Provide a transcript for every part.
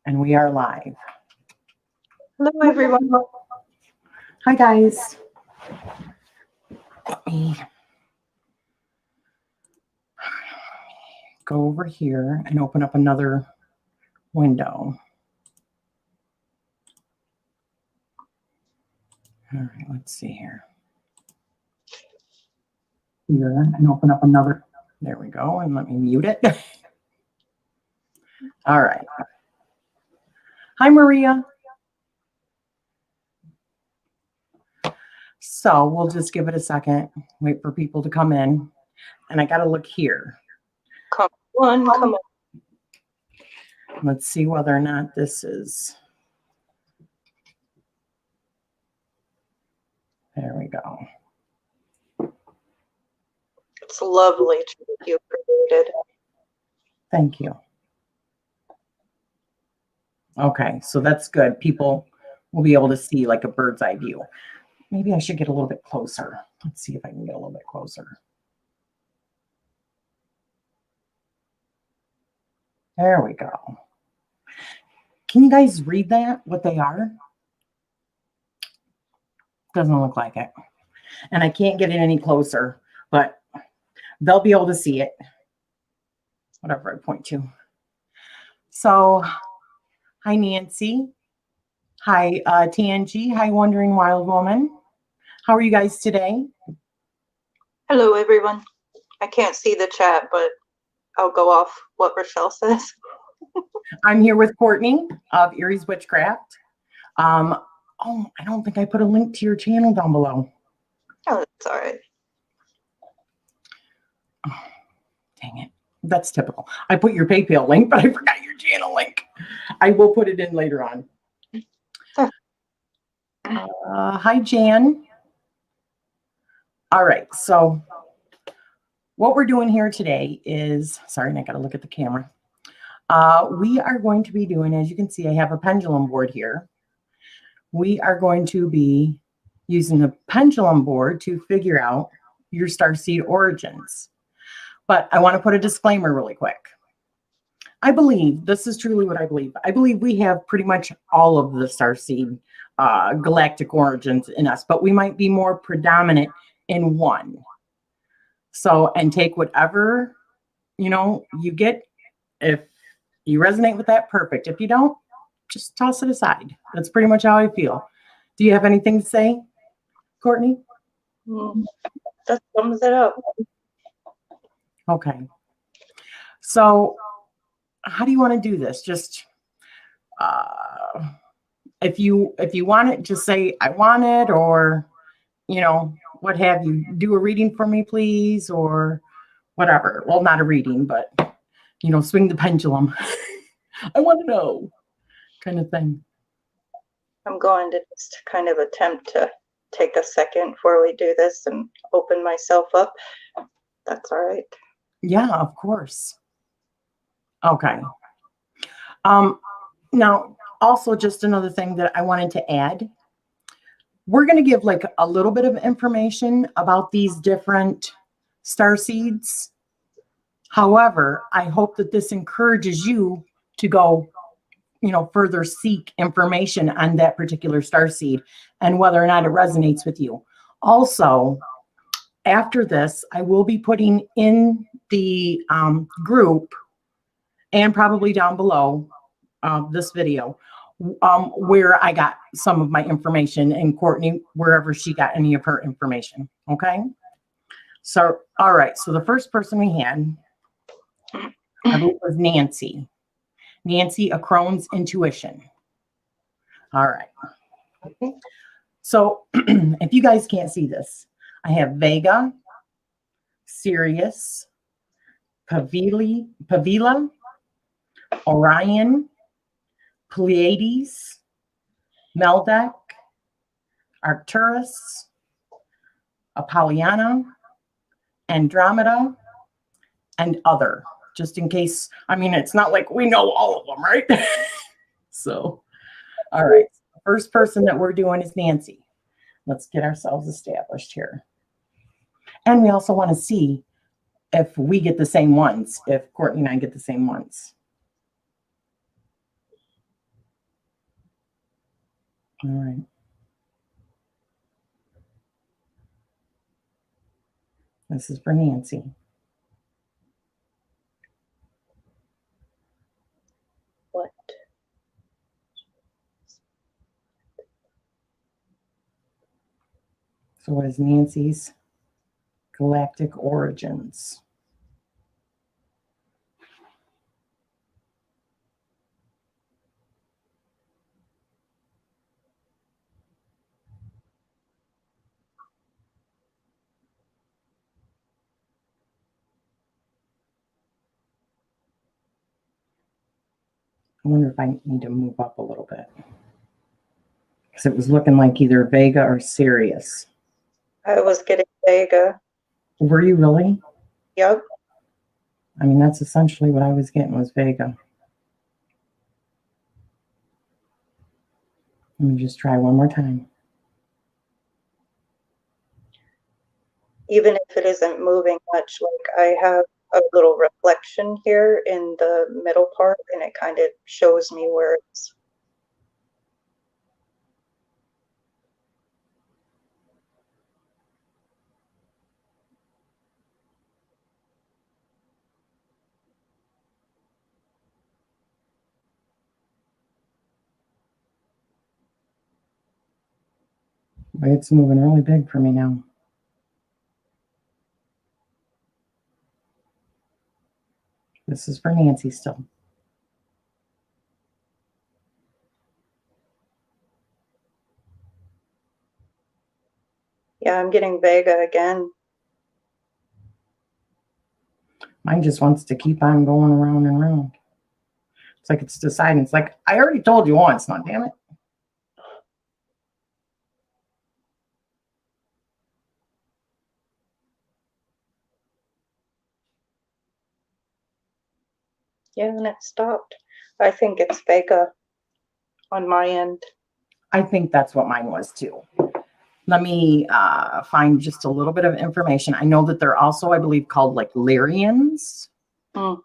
And we are live. Hello, everyone. Hi, guys. Let me go over here and open up another window. All right, let's see here. Here, and open up another. There we go. And let me mute it. All right. Hi, Maria. So we'll just give it a second, wait for people to come in. And I got to look here. Come on. Let's see whether or not this is. There we go. It's lovely tree you created. Thank you. Okay, so that's good. People will be able to see like a bird's eye view. Maybe I should get a little bit closer. Let's see if I can get a little bit closer. There we go. Can you guys read that, what they are? Doesn't look like it. And I can't get it any closer, but they'll be able to see it. Whatever I point to. So, hi, Nancy. Hi, TNG. Hi, Wandering Wild Woman. How are you guys today? Hello, everyone. I can't see the chat, but I'll go off what Rachele says. I'm here with Cortney of Erie's Witchcraft. Oh, I don't think I put a link to your channel down below. Oh, that's all right. Oh, dang it. That's typical. I put your PayPal link, but I forgot your channel link. I will put it in later on. Hi, Jan. All right. So what we're doing here today is, sorry, I got to look at the camera. We are going to be doing, as you can see, I have a pendulum board here. We are going to be using the pendulum board to figure out your starseed origins. But I want to put a disclaimer really quick. I believe, this is truly what I believe. I believe we have pretty much all of the starseed galactic origins in us, but we might be more predominant in one. So, and take whatever, you get. If you resonate with that, perfect. If you don't, just toss it aside. That's pretty much how I feel. Do you have anything to say, Cortney? That sums it up. Okay. So how do you want to do this? Just if you want it, just say I want it, or what have you. Do a reading for me, please, or whatever. Well, not a reading, but swing the pendulum. I want to know, kind of thing. I'm going to just kind of attempt to take a second before we do this and open myself up. That's all right. Yeah, of course. Okay. Now, also just another thing that I wanted to add. We're going to give like a little bit of information about these different star seeds. However, I hope that this encourages you to go, further seek information on that particular star seed and whether or not it resonates with you. Also, after this, I will be putting in the group and probably down below this video where I got some of my information, and Cortney, wherever she got any of her information. Okay. So, all right. So the first person we had, I believe, was Nancy. Nancy, a Crone's Intuition. All right. Okay. So if you guys can't see this, I have Vega, Sirius, Pavila, Orion, Pleiades, Meldeck, Arcturus, Apollyon, Andromeda, and other. Just in case, it's not like we know all of them, right? So, all right. The first person that we're doing is Nancy. Let's get ourselves established here. And we also want to see if we get the same ones, if Cortney and I get the same ones. All right. This is for Nancy. What? So what is Nancy's galactic origins? I wonder if I need to move up a little bit. Because it was looking like either Vega or Sirius. I was getting Vega. Were you really? Yep. I mean, that's essentially what I was getting was Vega. Let me just try one more time. Even if it isn't moving much, like I have a little reflection here in the middle part, and it kind of shows me where it's. But it's moving really big for me now. This is for Nancy still. Yeah, I'm getting Vega again. Mine just wants to keep on going around and around. It's like it's deciding. It's like, I already told you once, not damn it. Yeah, and it stopped. I think it's Vega on my end. I think that's what mine was too. Let me find just a little bit of information. I know that they're also, I believe, called like Lyrians. Mm.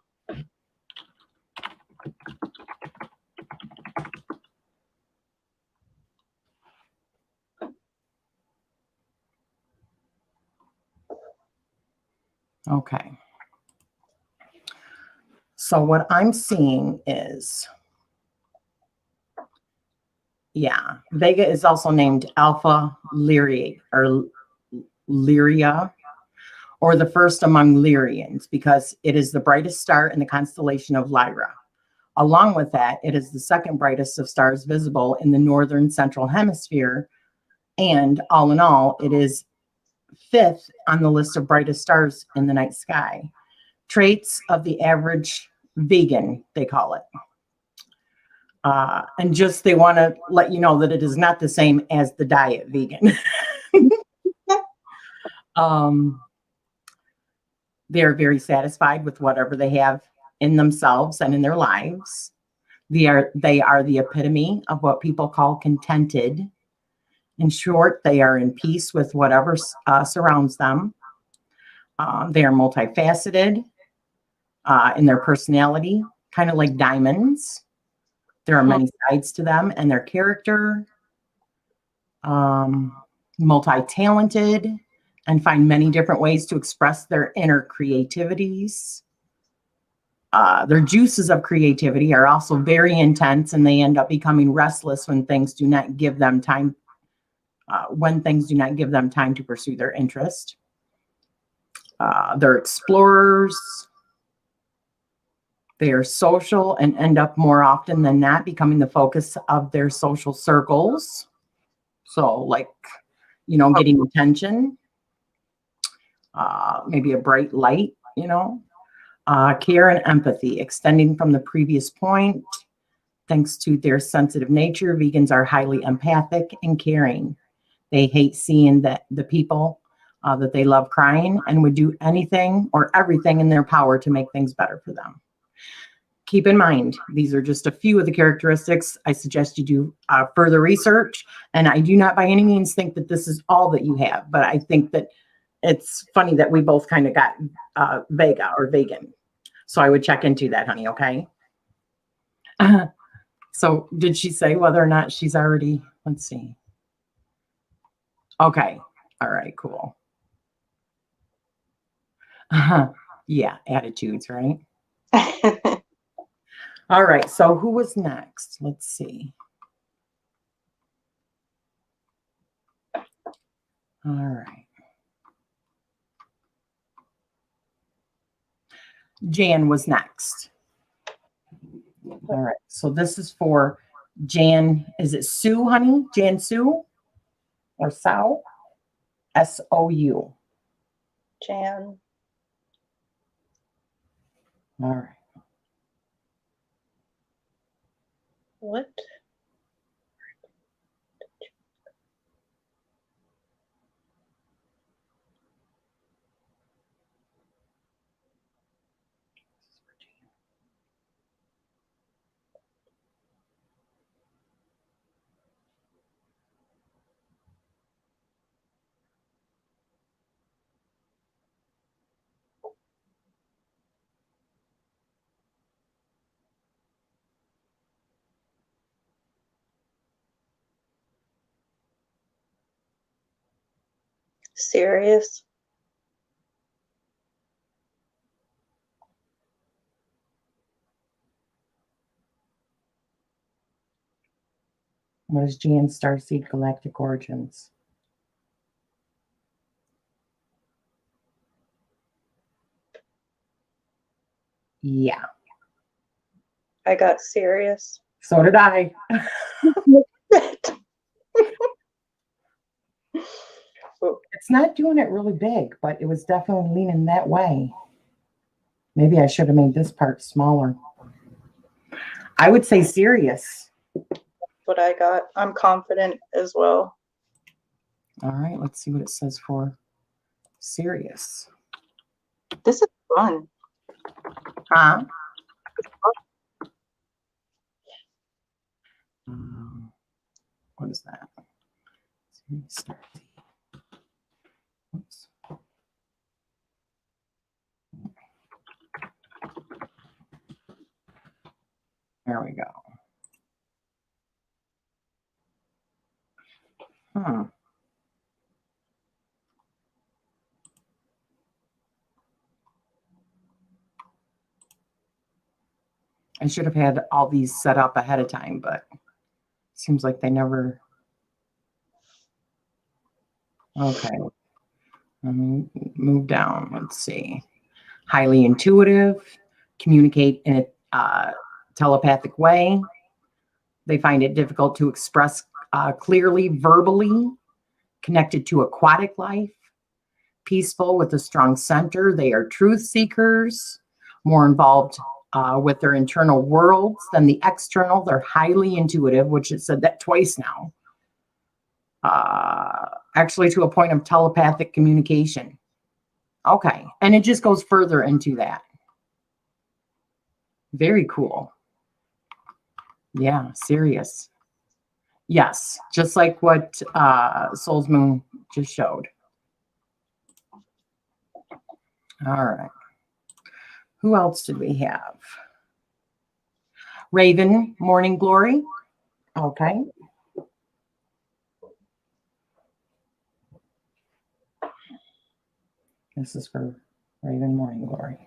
Okay. So what I'm seeing is, yeah, Vega is also named Alpha Lyria or Lyria, or the first among Lyrians, because it is the brightest star in the constellation of Lyra. Along with that, it is the second brightest of stars visible in the northern central hemisphere. And all in all, it is fifth on the list of brightest stars in the night sky. Traits of the average vegan, they call it. And just they want to let you know that it is not the same as the diet vegan. They are very satisfied with whatever they have in themselves and in their lives. They are the epitome of what people call contented. In short, they are in peace with whatever surrounds them. They are multifaceted in their personality, kind of like diamonds. There are many sides to them and their character. Multi-talented and find many different ways to express their inner creativities. Their juices of creativity are also very intense, and they end up becoming restless when things do not give them time. When things do not give them time to pursue their interest. They're explorers. They are social and end up more often than not becoming the focus of their social circles. So like, getting attention, maybe a bright light, care and empathy, extending from the previous point. Thanks to their sensitive nature, vegans are highly empathic and caring. They hate seeing the people that they love crying and would do anything or everything in their power to make things better for them. Keep in mind, these are just a few of the characteristics. I suggest you do further research. And I do not by any means think that this is all that you have, but I think that it's funny that we both kind of got Vega or vegan. So I would check into that, honey, okay? So did she say whether or not she's already Let's see. Okay. All right, cool. Yeah, attitudes, right? All right, so who was next? Let's see. All right. Jan was next. All right, so this is for Jan. Is it Sue, honey? Jan Sue or Sou? S-O-U. Jan. All right. What? Serious? What is Jan's Starseed galactic origins? Yeah, I got serious. so did I. It's not doing it really big, but it was definitely leaning that way. Maybe I should have made this part smaller. I would say serious. What I got. I'm confident as well. All right, let's see what it says for serious. This is fun. Huh? What is that? Oops. There we go. I should have had all these set up ahead of time, but seems like they never. Okay. Move down. Let's see. Highly intuitive, communicate in a telepathic way. They find it difficult to express clearly verbally, connected to aquatic life, peaceful with a strong center. They are truth seekers, more involved with their internal worlds than the external. They're highly intuitive, which it said that twice now. Actually, to a point of telepathic communication. Okay, and it just goes further into that. Very cool. Yeah, serious. Yes, just like what Soul's Moon just showed. All right. Who else did we have? Raven, Morning Glory. Okay. This is for Raven, Morning Glory.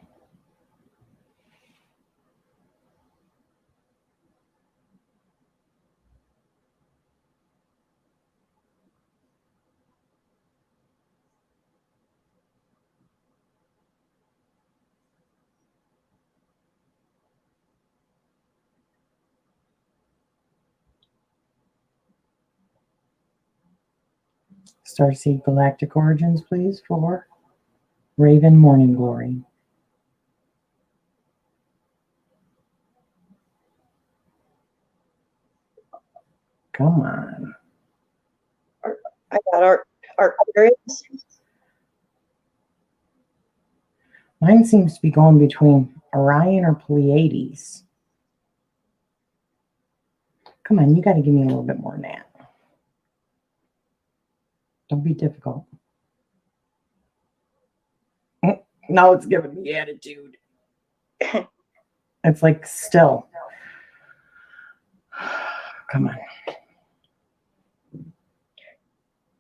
Starseed Galactic Origins, please, for Raven, Morning Glory. Come on. I got Aquarius. Mine seems to be going between Orion or Pleiades. Come on, you got to give me a little bit more than that. Don't be difficult. Now it's giving me attitude. It's like still. Come on.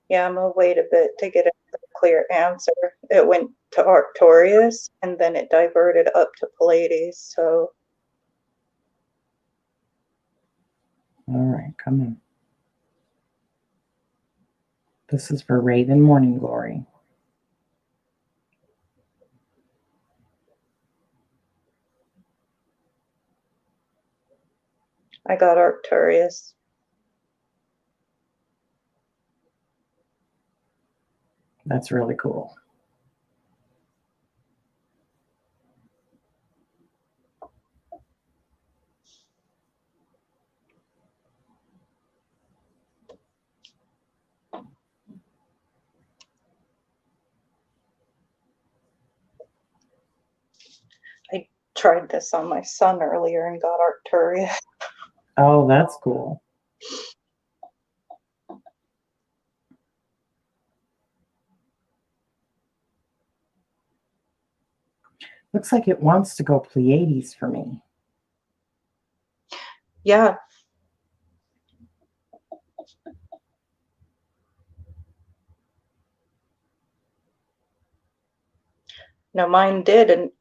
Yeah, I'm gonna wait a bit to get a clear answer. It went to Arcturus and then it diverted up to Pleiades, so. All right, come in. This is for Raven Morning Glory. I got Arcturus. That's really cool. I tried this on my son earlier and got Arcturus. Oh, that's cool. Looks like it wants to go Pleiades for me. Yeah. No, mine did and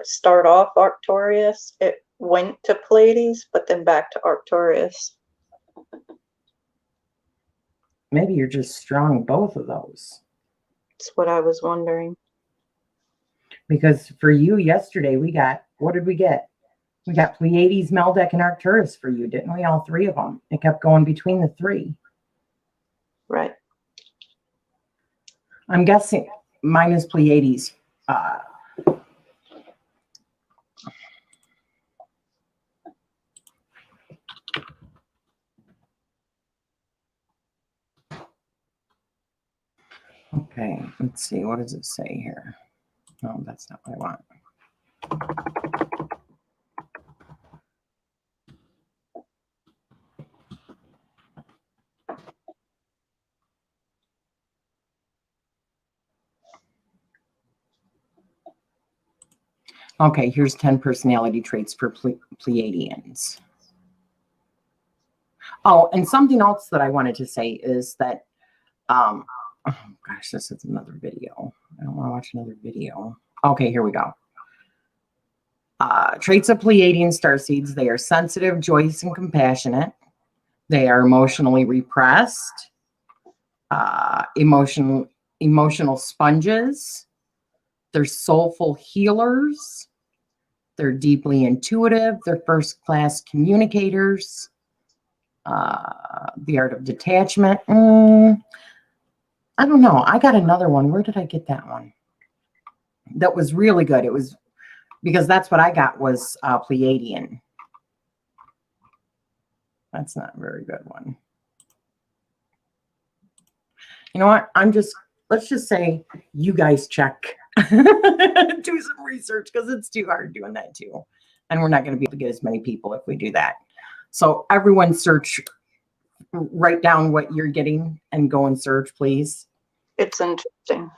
start off Arcturus. It went to Pleiades, but then back to Arcturus. Maybe you're just strong both of those. That's what I was wondering. Because for you yesterday, we got, what did we get? We got Pleiades, Meldeck, and Arcturus for you, didn't we? All three of them. It kept going between the three. Right. I'm guessing mine is Pleiades. Okay, let's see. What does it say here? No, that's not what I want. Okay, here's 10 personality traits for Pleiadians. Oh, and something else that I wanted to say is that, oh gosh, this is another video. I don't want to watch another video. Okay, here we go. Traits of Pleiadian starseeds: they are sensitive, joyous, and compassionate. They are emotionally repressed, emotional sponges. They're soulful healers. They're deeply intuitive. They're first-class communicators. The art of detachment. I don't know. I got another one. Where did I get that one? That was really good. It was because that's what I got was Pleiadian. That's not a very good one. You know what? Let's just say you guys check. Do some research because it's too hard doing that too. And we're not going to be able to get as many people if we do that. So everyone search, write down what you're getting and go and search, please. It's interesting.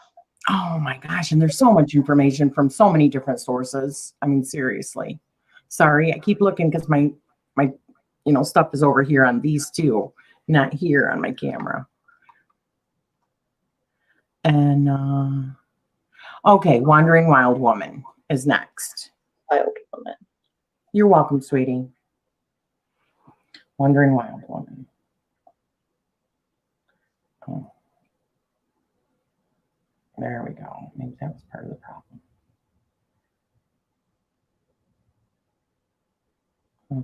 Oh my gosh. And there's so much information from so many different sources. I mean, seriously. Sorry, I keep looking because my stuff is over here on these two, not here on my camera. And okay, Wandering Wild Woman is next. Wild Woman. You're welcome, sweetie. Wandering Wild Woman. Oh. There we go. Maybe that was part of the problem.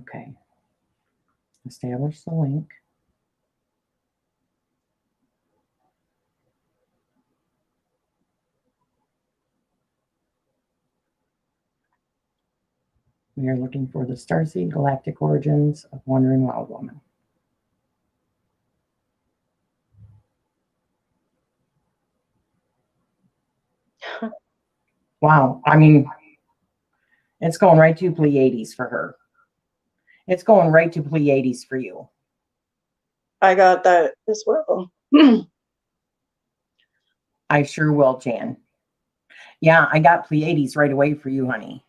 Okay. Establish the link. We are looking for the Starseed Galactic Origins of Wandering Wild Woman. Wow. I mean, it's going right to Pleiades for her. It's going right to Pleiades for you. I got that as well. I sure will, Jan. Yeah, I got Pleiades right away for you, honey.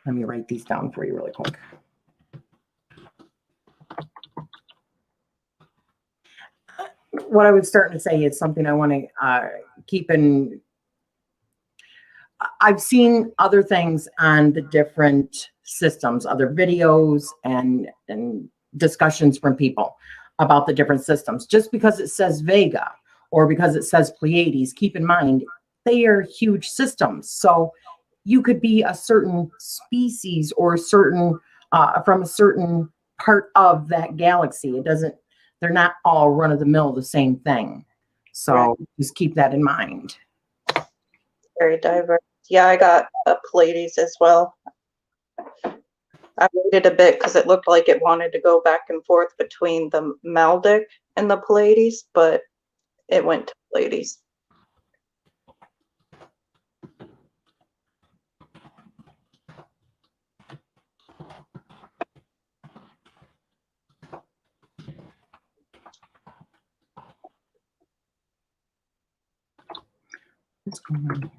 Let me write these down for you really quick. what I was starting to say is something I want to keep in. I've seen other things on the different systems, other videos and discussions from people about the different systems. Just because it says Vega or because it says Pleiades, keep in mind they are huge systems. So you could be a certain species or certain from a certain part of that galaxy. It doesn't. They're not all run of the mill the same thing. So Right. just keep that in mind. Very diverse. Yeah, I got a Pleiades as well. I waited a bit because it looked like it wanted to go back and forth between the Maldic and the Pleiades, but it went to Pleiades. What's going on?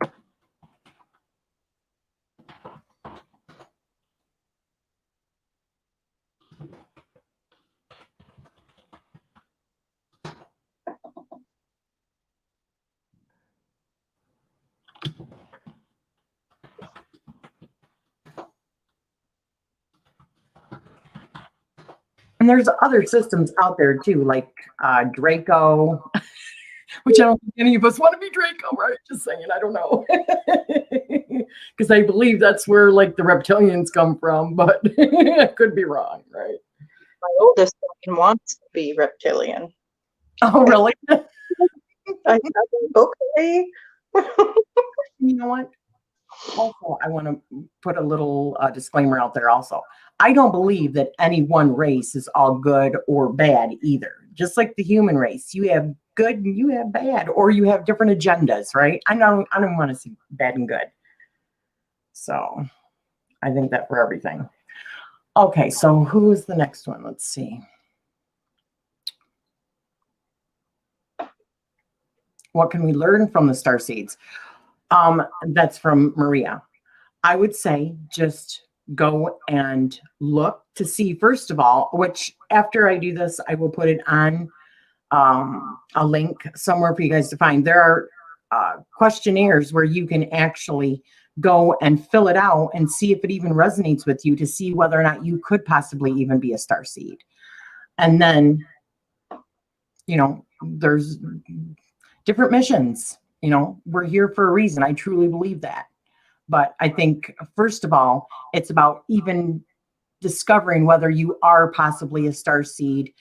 And there's other systems out there too, like Draco, which I don't think any of us want to be Draco, right? Just saying, I don't know. Because I believe that's where like the reptilians come from, but I could be wrong, right? My oldest son wants to be reptilian. Oh, really? I think, okay. You know what? Also, I want to put a little disclaimer out there also. I don't believe that any one race is all good or bad either. Just like the human race, you have good and you have bad, or you have different agendas, right? I don't want to see bad and good. So I think that for everything. Okay, so who is the next one? Let's see. What can we learn from the starseeds? That's from Maria. I would say just go and look to see, first of all, which after I do this, I will put it on a link somewhere for you guys to find. There are questionnaires where you can actually go and fill it out and see if it even resonates with you to see whether or not you could possibly even be a starseed. And then, there's different missions. We're here for a reason. I truly believe that. But I think, first of all, it's about even discovering whether you are possibly a starseed,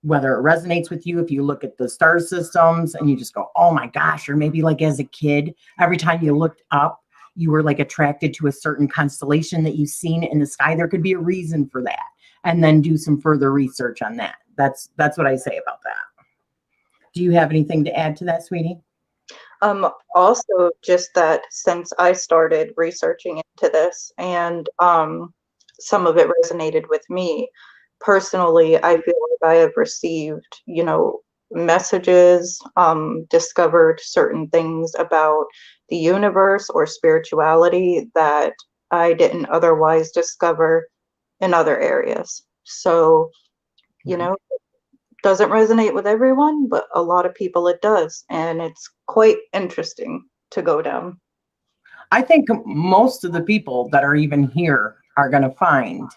whether it resonates with you. If you look at the star systems and you just go, oh my gosh, or maybe like as a kid, every time you looked up, you were like attracted to a certain constellation that you've seen in the sky. There could be a reason for that. And then do some further research on that. That's what I say about that. Do you have anything to add to that, sweetie? Also, just that since I started researching into this and some of it resonated with me personally, I feel like I have received, messages, discovered certain things about the universe or spirituality that I didn't otherwise discover in other areas. So, doesn't resonate with everyone, but a lot of people it does. And it's quite interesting to go down. I think most of the people that are even here are going to find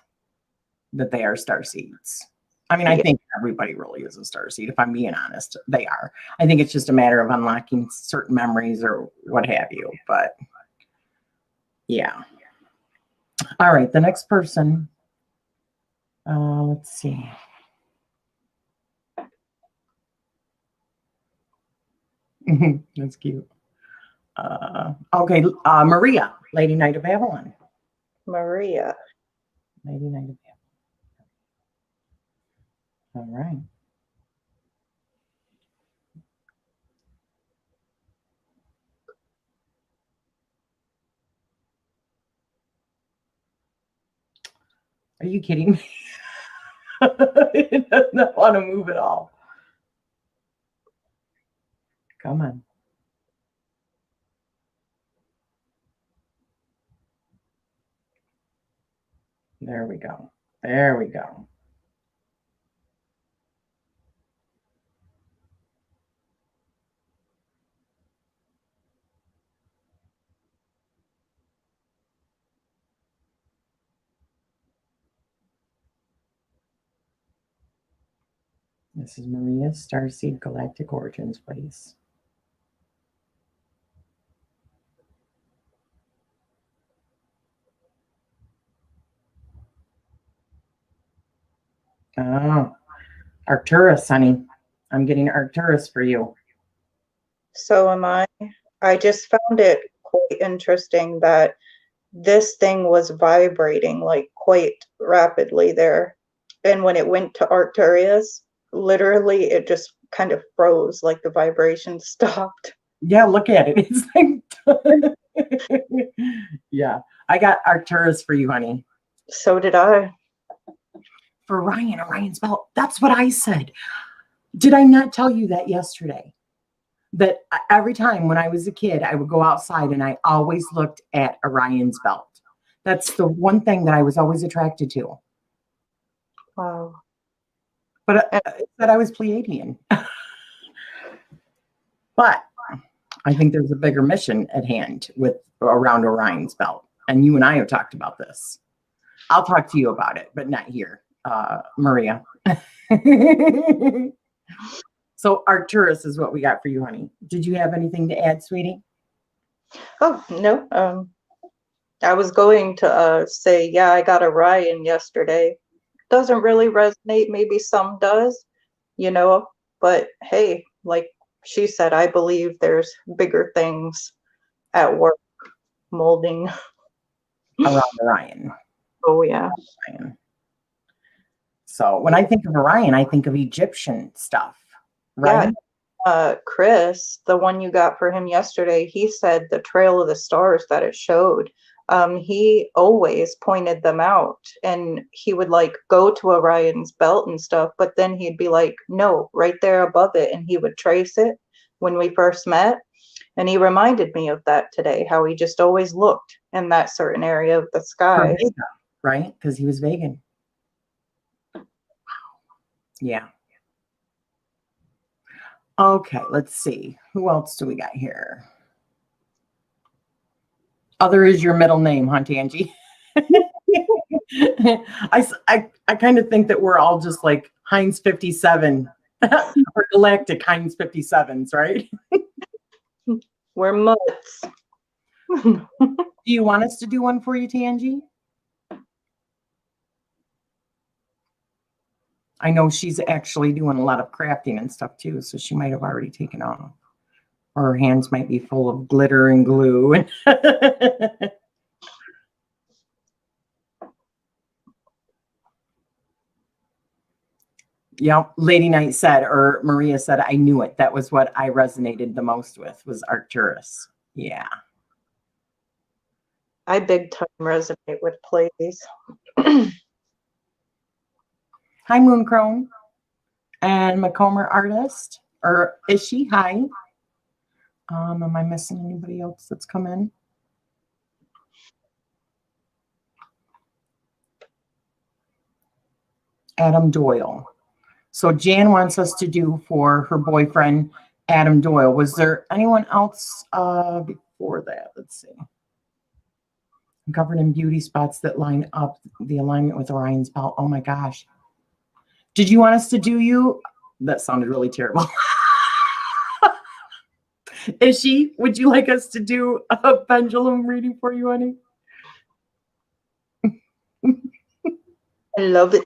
that they are starseeds. I mean, I think everybody really is a starseed. If I'm being honest, they are. I think it's just a matter of unlocking certain memories or what have you. But yeah. All right, the next person. Let's see. That's cute. Okay, Maria, Lady Knight of Avalon. Maria. Lady Knight of Avalon. All right. Are you kidding me? It does not want to move at all. Come on. There we go. There we go. This is Maria's Starseed Galactic Origins place. Oh, Arcturus, honey. I'm getting Arcturus for you. So am I. I just found it quite interesting that this thing was vibrating like quite rapidly there. And when it went to Arcturus, literally it just kind of froze, like the vibration stopped. Yeah, look at it. It's like, yeah, I got Arcturus for you, honey. So did I. For Ryan, Orion's belt. That's what I said. Did I not tell you that yesterday? That every time when I was a kid, I would go outside and I always looked at Orion's belt. That's the one thing that I was always attracted to. Wow. But that I was Pleiadian. But I think there's a bigger mission at hand with around Orion's belt. And you and I have talked about this. I'll talk to you about it, but not here, Maria. So Arcturus is what we got for you, honey. Did you have anything to add, sweetie? Oh, no. I was going to say, yeah, I got Orion yesterday. Doesn't really resonate. Maybe some does, but hey, like she said, I believe there's bigger things at work molding. Around Orion. Oh, yeah. Orion. So when I think of Orion, I think of Egyptian stuff, right? Yeah. Chris, the one you got for him yesterday, he said the trail of the stars that it showed. He always pointed them out, and he would like go to Orion's belt and stuff, but then he'd be like, no, right there above it, and he would trace it when we first met. And he reminded me of that today, how he just always looked in that certain area of the sky. Vega, right? Because he was vegan. Yeah. Okay, let's see. Who else do we got here? Other is your middle name, huh, Angie? I kind of think that we're all just like Heinz 57 or galactic Heinz 57s, right? We're mutts. Do you want us to do one for you, Tangie? I know she's actually doing a lot of crafting and stuff too, so she might have already taken off. Or her hands might be full of glitter and glue. Yeah, Lady Knight said, or Maria said, I knew it. That was what I resonated the most with, was Arcturus. Yeah. I big time resonate with Pleiades. Hi, Mooncrone. And Macomer Artist. Or is she? Hi. Am I missing anybody else that's come in? Adam Doyle. So Jan wants us to do for her boyfriend, Adam Doyle. Was there anyone else before that? Let's see. I'm covered in beauty spots that line up the alignment with Orion's belt. Oh my gosh. Did you want us to do you? That sounded really terrible. Is she? Would you like us to do a pendulum reading for you, honey? I love it.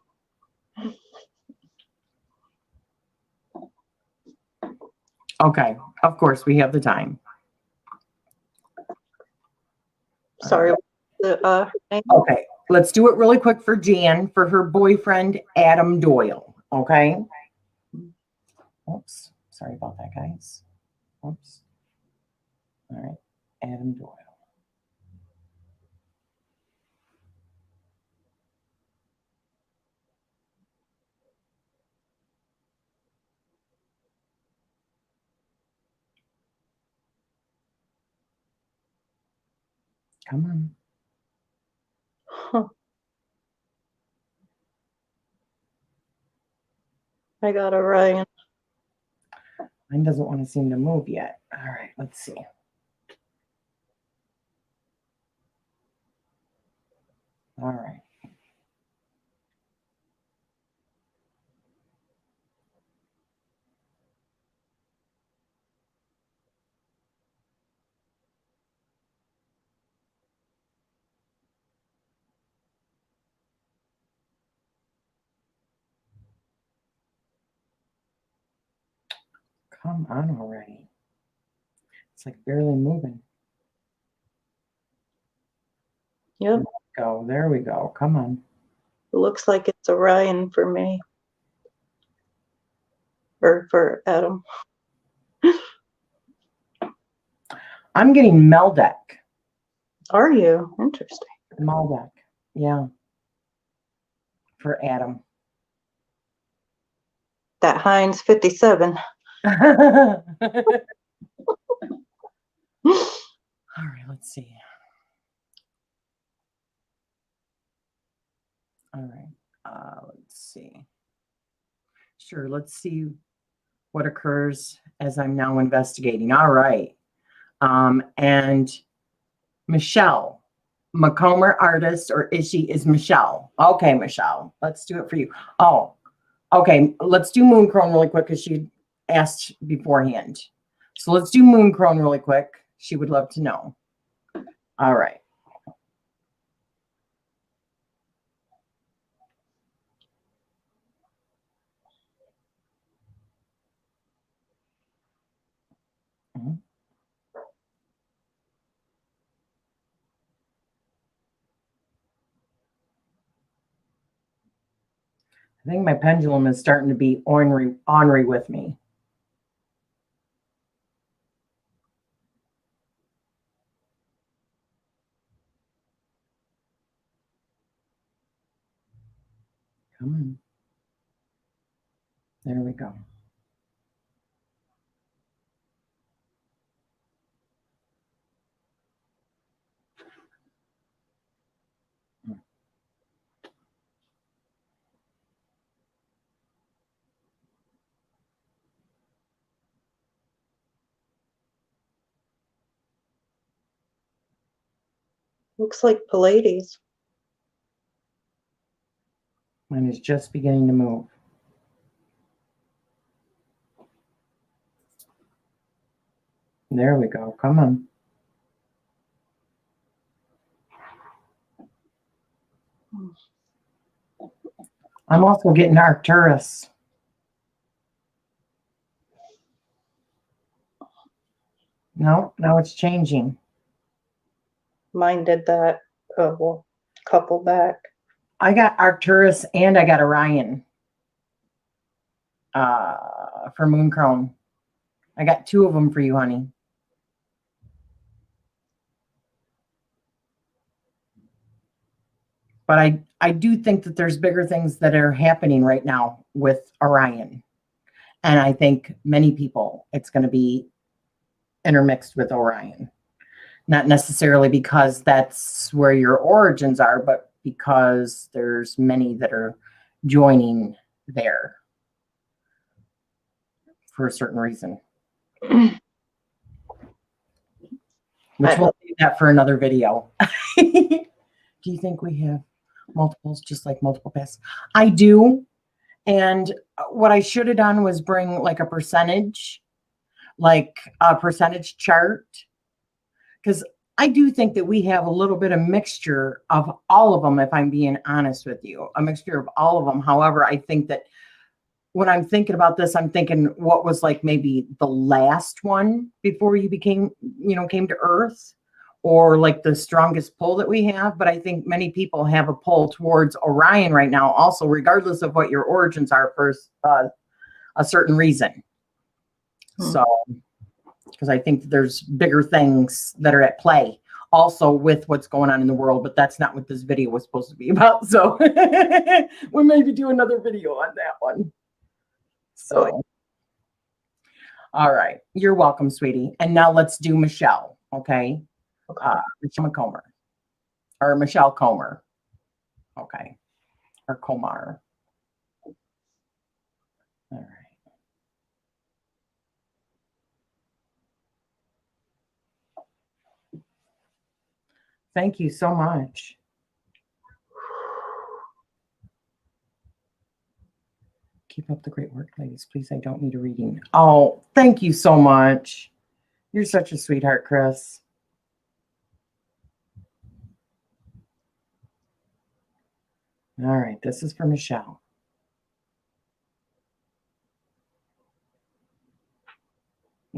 Okay, of course, we have the time. Sorry, her name? Okay, let's do it really quick for Jan, for her boyfriend, Adam Doyle, okay? Oops, sorry about that, guys. Oops. All right, Adam Doyle. Come on. Huh. I got Orion. Mine doesn't want to seem to move yet. All right, let's see. All right. Come on already. It's like barely moving. Yep. Go. There we go. Come on. It looks like it's Orion for me. Or for Adam. I'm getting Meldek. Are you? Interesting. Meldek. Yeah. For Adam. That Heinz 57. All right, let's see. All right, let's see. Sure, let's see what occurs as I'm now investigating. All right. And Michelle, Macomber artist, or is she? Is Michelle? Okay, Michelle, let's do it for you. Oh, okay, let's do Moon Crone really quick because she asked beforehand. So let's do Moon Crone really quick. She would love to know. All right. Mhm. I think my pendulum is starting to be ornery with me. Come on. There we go. Looks like Pallades. Mine is just beginning to move. There we go. Come on. I'm also getting Arcturus. No, now it's changing. Mine did that well, couple back. I got Arcturus and I got Orion for Moon Crone. I got two of them for you, honey. But I do think that there's bigger things that are happening right now with Orion. And I think many people, it's going to be intermixed with Orion. Not necessarily because that's where your origins are, but because there's many that are joining there for a certain reason. Which we'll leave that for another video. Do you think we have multiples just like multiple paths? I do. And what I should have done was bring like a percentage chart. Because I do think that we have a little bit of mixture of all of them, if I'm being honest with you, a mixture of all of them. However, I think that when I'm thinking about this, I'm thinking what was like maybe the last one before you came to Earth, or like the strongest pull that we have. But I think many people have a pull towards Orion right now, also, regardless of what your origins are for a certain reason. So, because I think there's bigger things that are at play also with what's going on in the world, but that's not what this video was supposed to be about. So we maybe do another video on that one. So, all right. You're welcome, sweetie. And now let's do Michelle. Okay. Michelle Comer or Michelle Comer. Okay. Or Comar. All right. Thank you so much. Keep up the great work, ladies. Please, I don't need a reading. Oh, thank you so much. You're such a sweetheart, Chris. All right, this is for Michelle.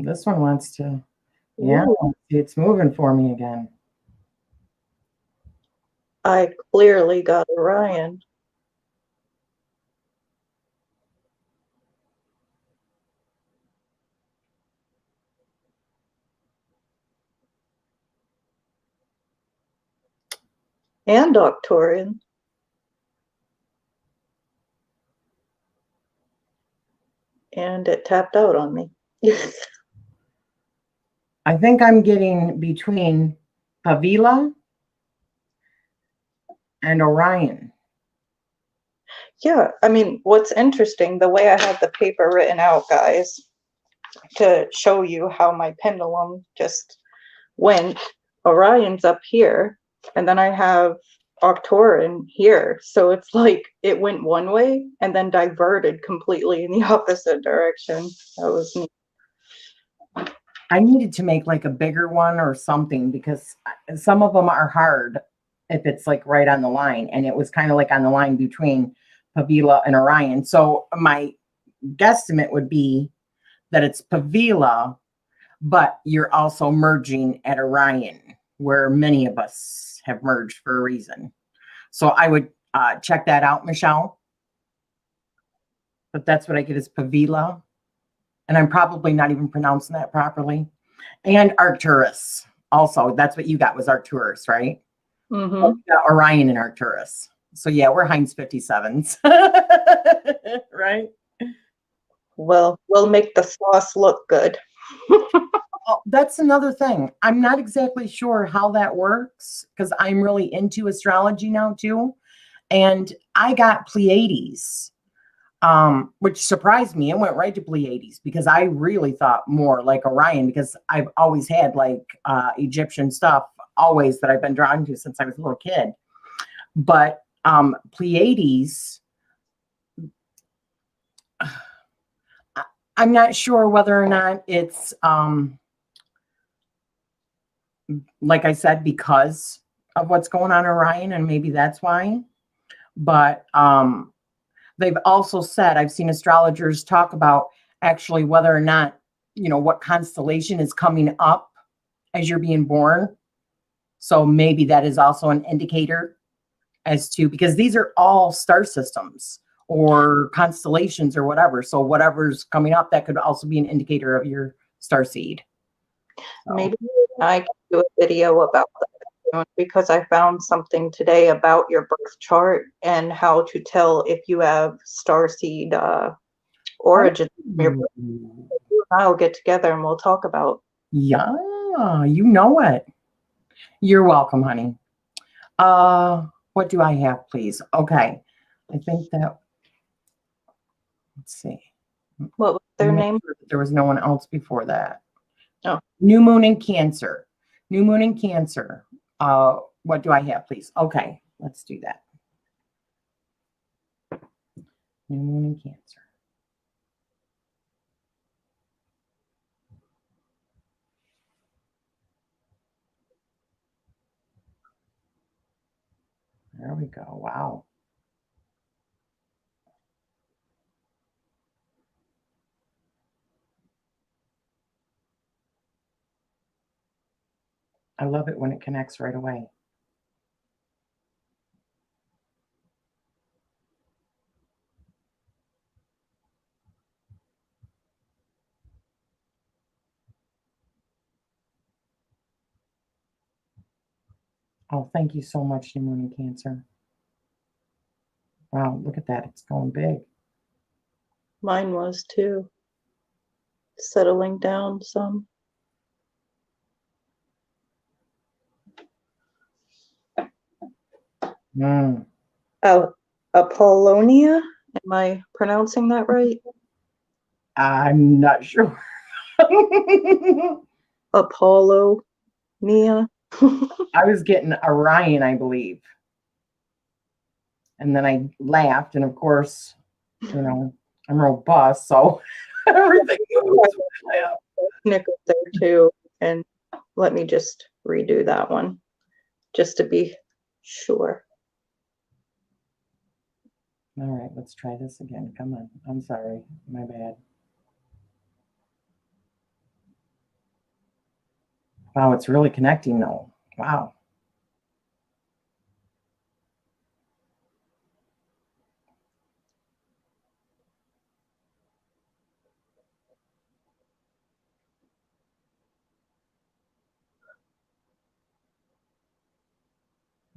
This one wants to, yeah, Ooh, it's moving for me again. I clearly got Orion. And Octorian. And it tapped out on me. I think I'm getting between Pavila and Orion. Yeah, I mean, what's interesting, the way I have the paper written out, guys, to show you how my pendulum just went, Orion's up here, and then I have Octorian here. So it's like it went one way and then diverted completely in the opposite direction. That was neat. I needed to make like a bigger one or something because some of them are hard if it's like right on the line. And it was kind of like on the line between Pavila and Orion. So my guesstimate would be that it's Pavila, but you're also merging at Orion, where many of us have merged for a reason. So I would check that out, Michelle. But that's what I get is Pavila. And I'm probably not even pronouncing that properly. And Arcturus. Also, that's what you got was Arcturus, right? Mm-hmm. Orion and Arcturus. So yeah, we're Heinz 57s. Right? Well, we'll make the sauce look good. Oh, that's another thing. I'm not exactly sure how that works because I'm really into astrology now too. And I got Pleiades, which surprised me. It went right to Pleiades because I really thought more like Orion because I've always had like Egyptian stuff always that I've been drawn to since I was a little kid. But Pleiades, I'm not sure whether or not it's like I said, because of what's going on Orion, and maybe that's why. But they've also said, I've seen astrologers talk about actually whether or not, what constellation is coming up as you're being born. So maybe that is also an indicator as to, because these are all star systems or constellations or whatever. So whatever's coming up, that could also be an indicator of your star seed. So. Maybe I can do a video about that because I found something today about your birth chart and how to tell if you have starseed origin from your birth. You and I'll get together and we'll talk about. Yeah, you know it. You're welcome, honey. What do I have, please? Okay. I think that, let's see. What was their name? Sure there was no one else before that. Oh. New moon in Cancer. New moon in Cancer. What do I have, please? Okay, let's do that. New moon in Cancer. There we go. Wow. I love it when it connects right away. Oh, thank you so much, New moon in Cancer. Wow, look at that. It's going big. Mine was too. Settling down some. Oh, Apollonia? Am I pronouncing that right? I'm not sure. Apollonia. I was getting Orion, I believe. And then I laughed, and of course, I'm robust, so everything moves. Nickel there too. And let me just redo that one just to be sure. All right, let's try this again. Come on. I'm sorry. My bad. Wow, it's really connecting though. Wow.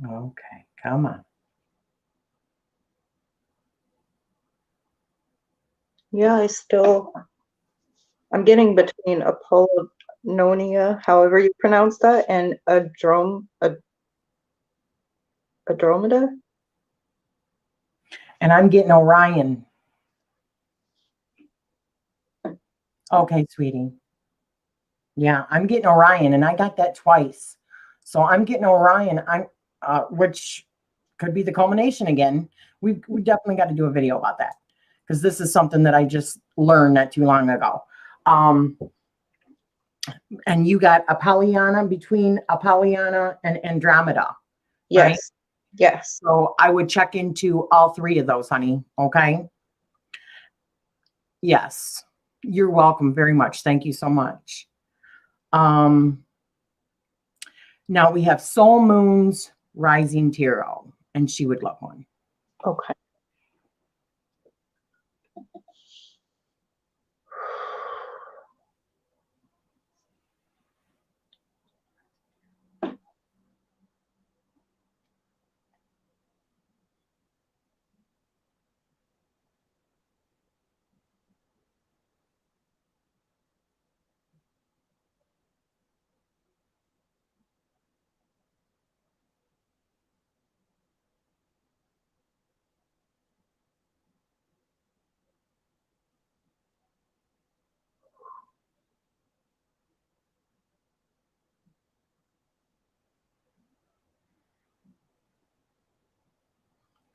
Okay, come on. Yeah, I'm getting between Apollonia, however you pronounce that, and Andromeda. And I'm getting Orion. Okay, sweetie. Yeah, I'm getting Orion, and I got that twice. So I'm getting Orion. Which could be the culmination again. We definitely got to do a video about that because this is something that I just learned not too long ago. And you got between Apollyon and Andromeda, right? Yes. Yes. So I would check into all three of those, honey. Okay. Yes. You're welcome very much. Thank you so much. Now we have Soul Moon's Rising Tarot, and she would love one. Okay.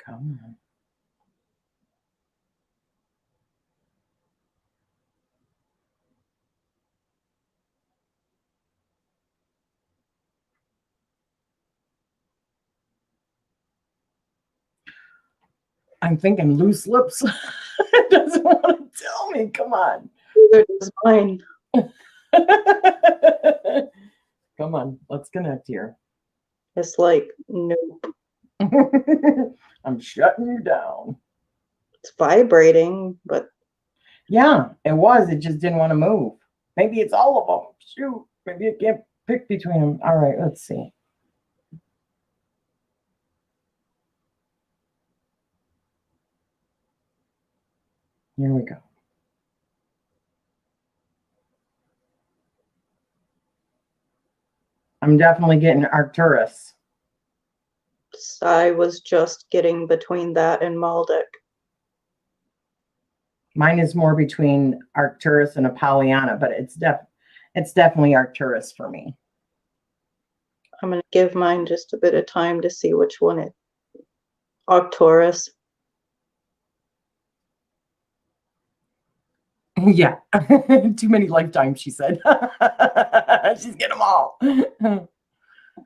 Come on. I'm thinking loose lips. It doesn't want to tell me. Come on. Neither does mine. Come on. Let's connect here. It's like, nope. I'm shutting you down. It's vibrating, but Yeah, it was. It just didn't want to move. Maybe it's all of them. Shoot. Maybe it can't pick between them. All right, let's see. Here we go. I'm definitely getting Arcturus. I was just getting between that and Maldek. Mine is more between Arcturus and Apollyon, but it's definitely Arcturus for me. I'm going to give mine just a bit of time to see which one it. Arcturus. Yeah. Too many lifetimes, she said. She's getting them all.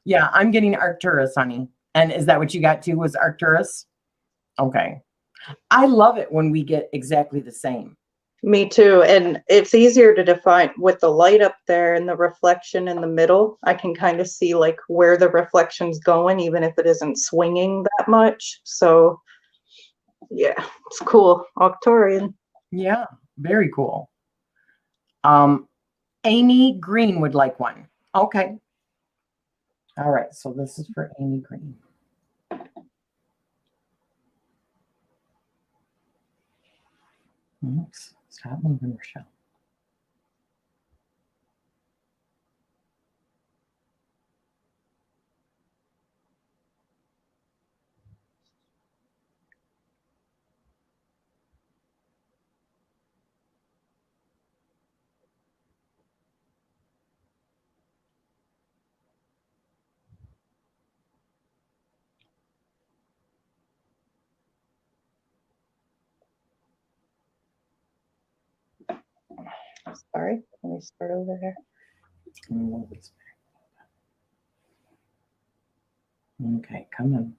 Yeah, I'm getting Arcturus, honey. And is that what you got too, was Arcturus? Okay. I love it when we get exactly the same. Me too. And it's easier to define with the light up there and the reflection in the middle. I can kind of see like where the reflection's going, even if it isn't swinging that much. So yeah, it's cool. Arcturian. Yeah, very cool. Amy Green would like one. Okay. All right, so this is for Amy Green. Oops, stop moving, Rachele. Sorry, let me start over here. Okay, come on.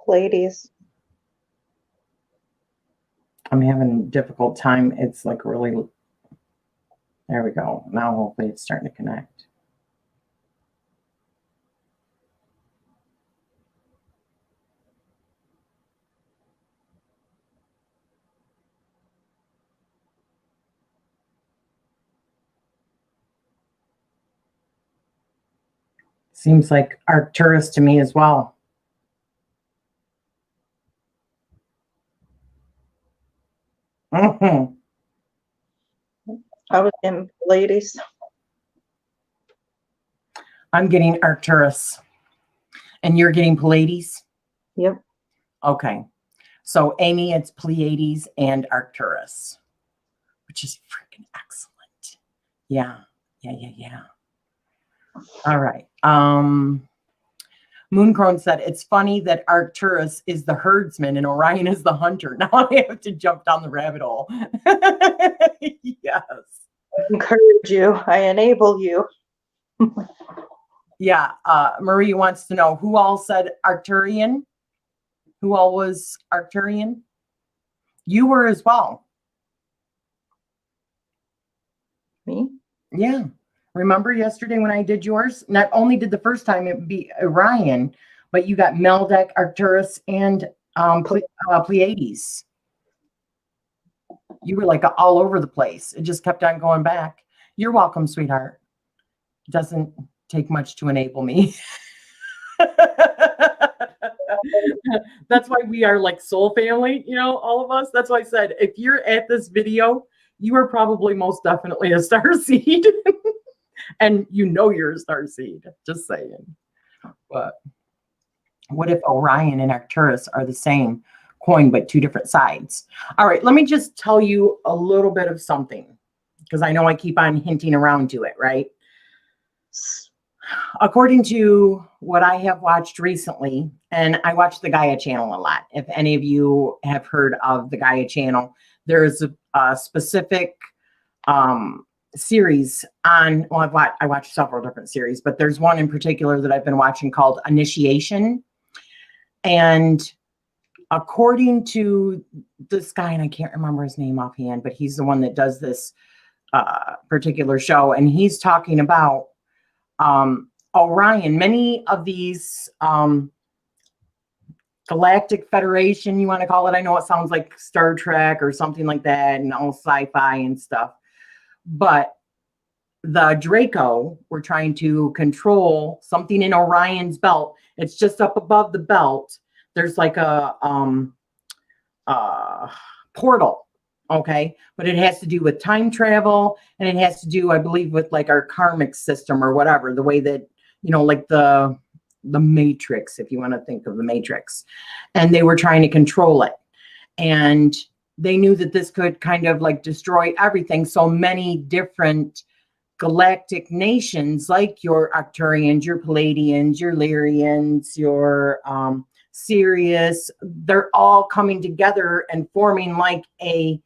Ladies. I'm having a difficult time. It's like really, there we go. Now hopefully it's starting to connect. Seems like Arcturus to me as well. Mm-hmm. I was in ladies. I'm getting Arcturus. And you're getting Pleiades? Yep. Okay. So Amy, it's Pleiades and Arcturus, which is freaking excellent. Yeah. All right. Mooncrone said, it's funny that Arcturus is the herdsman and Orion is the hunter. Now I have to jump down the rabbit hole. Yes. I encourage you. I enable you. Yeah. Marie wants to know who all said Arcturian? Who all was Arcturian? You were as well. Me? Yeah. Remember yesterday when I did yours? Not only did the first time it be Orion, but you got Meldeck, Arcturus, and Pleiades. You were like all over the place. It just kept on going back. You're welcome, sweetheart. It doesn't take much to enable me. That's why we are like soul family, you know, all of us. That's why I said, if you're at this video, you are probably most definitely a starseed. And you know you're a starseed, just saying. But what if Orion and Arcturus are the same coin, but two different sides? All right, let me just tell you a little bit of something, because I know I keep on hinting around to it, right? According to what I have watched recently, and I watch the Gaia channel a lot. If any of you have heard of the Gaia channel, there's a specific series on, well, I watched several different series, but there's one in particular that I've been watching called Initiation. And according to this guy, and I can't remember his name offhand, but he's the one that does this particular show, and he's talking about Orion. Many of these galactic federation, you want to call it, I know it sounds like Star Trek or something like that, and all sci-fi and stuff, but the Draco were trying to control something in Orion's belt. It's just up above the belt. There's like a portal, okay? But it has to do with time travel, and it has to do, I believe, with like our karmic system or whatever, the way that, you know, like the Matrix, if you want to think of the Matrix. And they were trying to control it. And they knew that this could kind of like destroy everything. So many different galactic nations, like your Arcturians, your Palladians, your Lyrians, your Sirius, they're all coming together and forming like a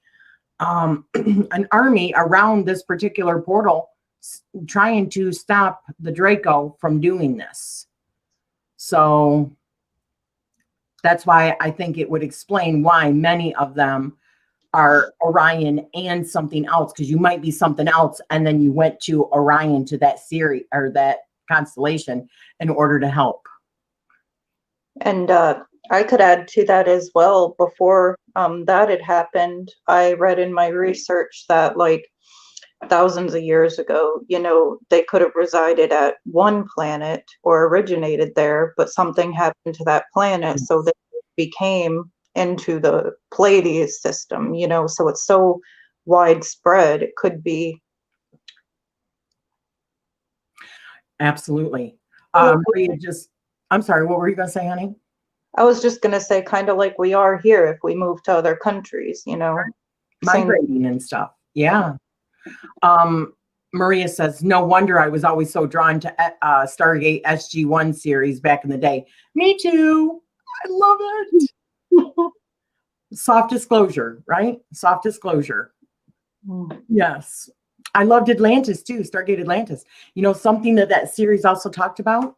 an army around this particular portal, trying to stop the Draco from doing this. So that's why I think it would explain why many of them are Orion and something else, because you might be something else and then you went to Orion, to that series or that constellation, in order to help. And I could add to that as well. Before that had happened, I read in my research that like thousands of years ago, you know, they could have resided at one planet or originated there, but something happened to that planet, so they became into the Pleiades system, you know, so it's so widespread. It could be. Absolutely. Maria, just, I'm sorry, what were you going to say, honey? I was just going to say, kind of like we are here if we move to other countries, you know. Migrating and stuff. Yeah. Maria says, no wonder I was always so drawn to Stargate SG-1 series back in the day. Me too. I love it. Soft disclosure, right? Soft disclosure. Yes. I loved Atlantis too, Stargate Atlantis. You know, something that series also talked about?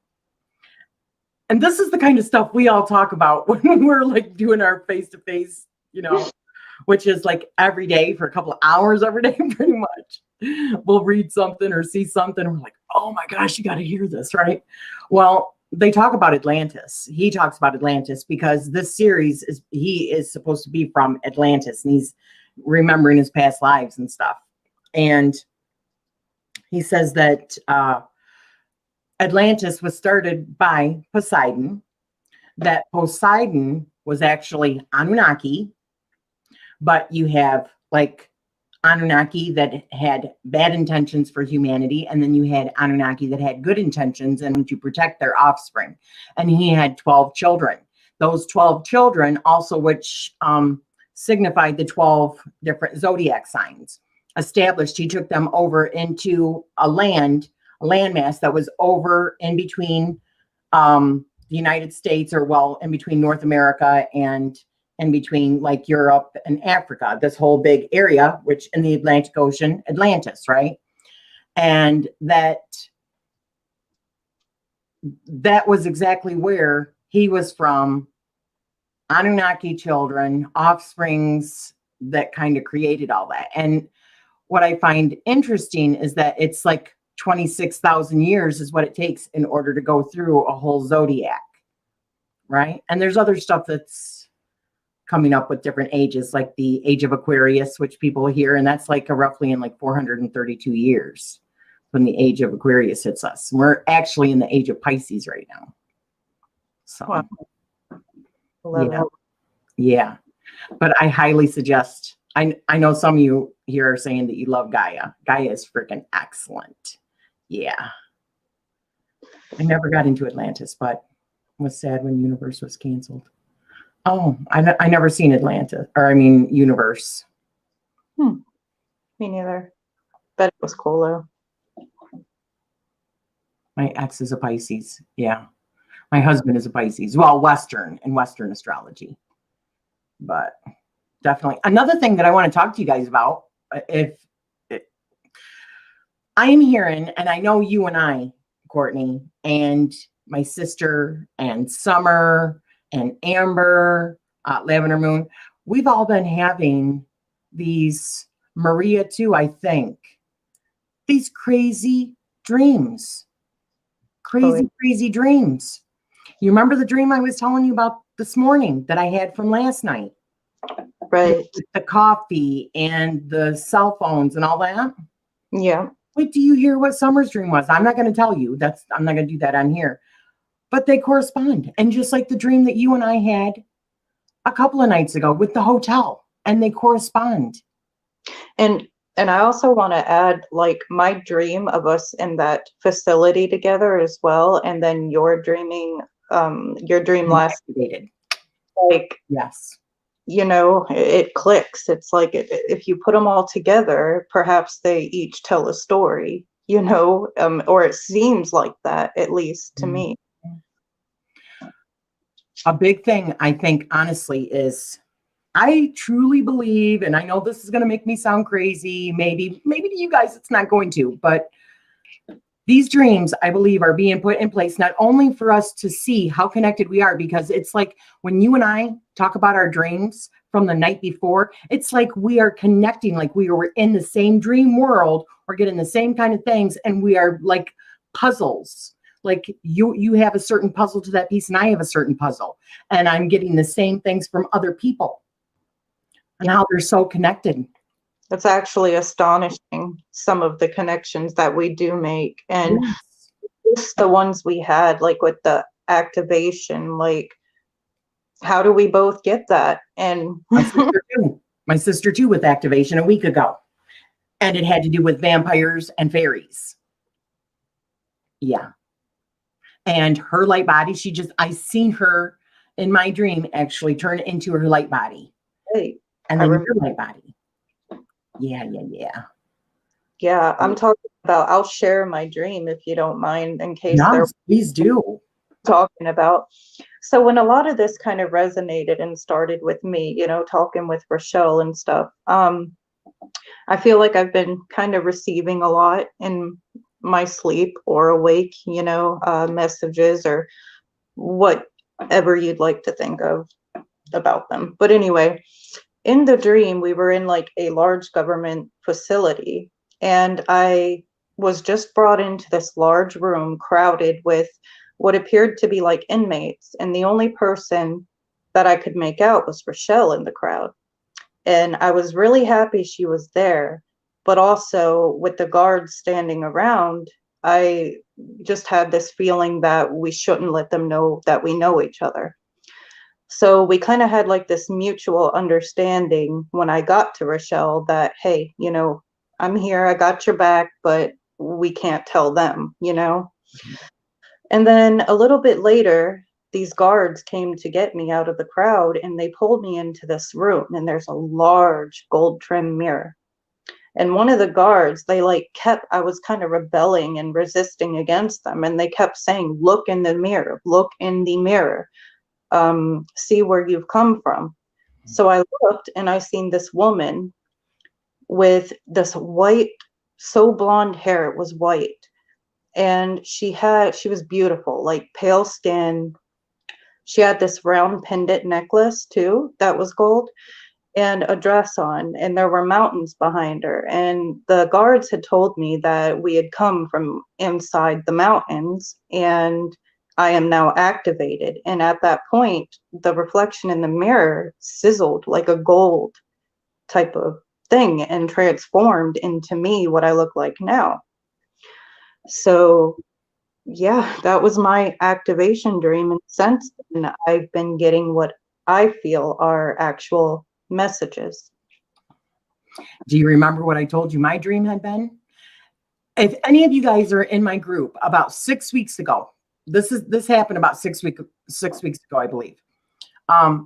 And this is the kind of stuff we all talk about when we're like doing our face-to-face, which is like every day for a couple of hours every day, pretty much. We'll read something or see something. And we're like, oh my gosh, you got to hear this, right? Well, they talk about Atlantis. He talks about Atlantis because this series he is supposed to be from Atlantis, and he's remembering his past lives and stuff. And he says that Atlantis was started by Poseidon, that Poseidon was actually Anunnaki, but you have like Anunnaki that had bad intentions for humanity, and then you had Anunnaki that had good intentions and to protect their offspring. And he had 12 children. Those 12 children also, which signified the 12 different zodiac signs, established. He took them over into a landmass that was over in between the United States, or well, in between North America and in between like Europe and Africa, this whole big area, which in the Atlantic Ocean, Atlantis, right? And that was exactly where he was from. Anunnaki children, offsprings that kind of created all that. And what I find interesting is that it's like 26,000 years is what it takes in order to go through a whole zodiac, right? And there's other stuff that's coming up with different ages, like the age of Aquarius, which people hear, and that's like roughly in like 432 years when the age of Aquarius hits us. We're actually in the age of Pisces right now. So, wow. Yeah. But I highly suggest, I know some of you here are saying that you love Gaia. Gaia is freaking excellent. Yeah. I never got into Atlantis, but was sad when Universe was canceled. Oh, I never seen Atlanta, Universe. Me neither. But it was cool though. My ex is a Pisces. Yeah. My husband is a Pisces. Well, Western astrology. But definitely. Another thing that I want to talk to you guys about, I am hearing, and I know you and I, Cortney, and my sister, and Summer, and Amber, Lavender Moon, we've all been having these, Maria too, I think, these crazy dreams. Crazy dreams. You remember the dream I was telling you about this morning that I had from last night? Right. With the coffee and the cell phones and all that? Yeah. Wait, do you hear what Summer's dream was? I'm not going to tell you. I'm not going to do that on here. But they correspond. And just like the dream that you and I had a couple of nights ago with the hotel, and they correspond. And I also want to add, like, my dream of us in that facility together as well, and then your dream last, like, yes, it clicks. It's like if you put them all together, perhaps they each tell a story, or it seems like that, at least to me. A big thing, I think, honestly, is I truly believe, and I know this is going to make me sound crazy, maybe to you guys it's not going to, but these dreams, I believe, are being put in place not only for us to see how connected we are, because it's like when you and I talk about our dreams from the night before, it's like we are connecting, like we were in the same dream world, we're getting the same kind of things, and we are like puzzles. Like you have a certain puzzle to that piece, and I have a certain puzzle, and I'm getting the same things from other people, and how they're so connected. It's actually astonishing, some of the connections that we do make, and just the ones we had, like with the activation, like how do we both get that? And my sister too with activation a week ago, and it had to do with vampires and fairies. Yeah. And her light body, I seen her in my dream actually turn into her light body. Hey, and then your light body. Yeah. Yeah, I'm talking about, I'll share my dream if you don't mind, in case please do. Talking about. So when a lot of this kind of resonated and started with me, talking with Rachele and stuff, I feel like I've been kind of receiving a lot in my sleep or awake, messages or whatever you'd like to think of about them. But anyway, in the dream, we were in like a large government facility, and I was just brought into this large room crowded with what appeared to be like inmates, and the only person that I could make out was Rachele in the crowd. And I was really happy she was there, but also with the guards standing around, I just had this feeling that we shouldn't let them know that we know each other. So we kind of had like this mutual understanding when I got to Rachele that, hey, I'm here, I got your back, but we can't tell them, And then a little bit later, these guards came to get me out of the crowd, and they pulled me into this room, and there's a large gold trim mirror. And one of the guards, I was kind of rebelling and resisting against them, and they kept saying, look in the mirror, look in the mirror. See where you've come from. So I looked, and I seen this woman with this white, so blonde hair, it was white. And she was beautiful, like pale skin. She had this round pendant necklace too, that was gold, and a dress on, and there were mountains behind her. And the guards had told me that we had come from inside the mountains, and I am now activated. And at that point, the reflection in the mirror sizzled like a gold type of thing and transformed into me, what I look like now. So yeah, that was my activation dream. And since then, I've been getting what I feel are actual messages. Do you remember what I told you my dream had been? If any of you guys are in my group, about 6 weeks ago, this happened about 6 weeks ago, I believe. I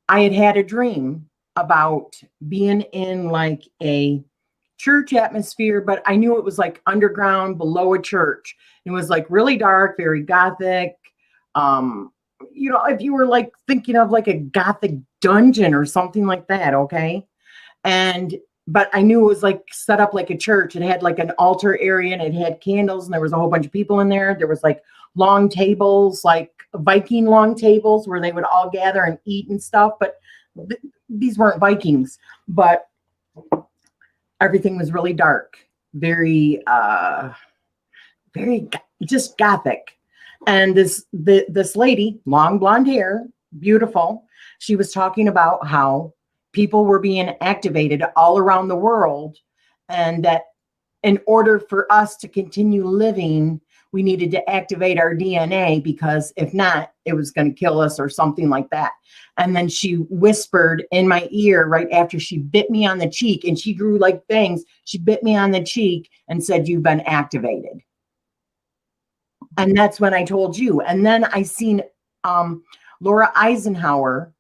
had a dream about being in like a church atmosphere, but I knew it was like underground below a church. It was like really dark, very gothic. If you were like thinking of like a gothic dungeon or something like that, okay? But I knew it was like set up like a church. It had like an altar area, and it had candles, and there was a whole bunch of people in there. There was like long tables, like Viking long tables where they would all gather and eat and stuff. But these weren't Vikings, but everything was really dark, very just gothic. And this lady, long blonde hair, beautiful, she was talking about how people were being activated all around the world, and that in order for us to continue living, we needed to activate our DNA, because if not, it was going to kill us or something like that. And then she whispered in my ear right after she bit me on the cheek, and she grew like fangs. She bit me on the cheek and said, "You've been activated." And that's when I told you. And then I seen Laura Eisenhower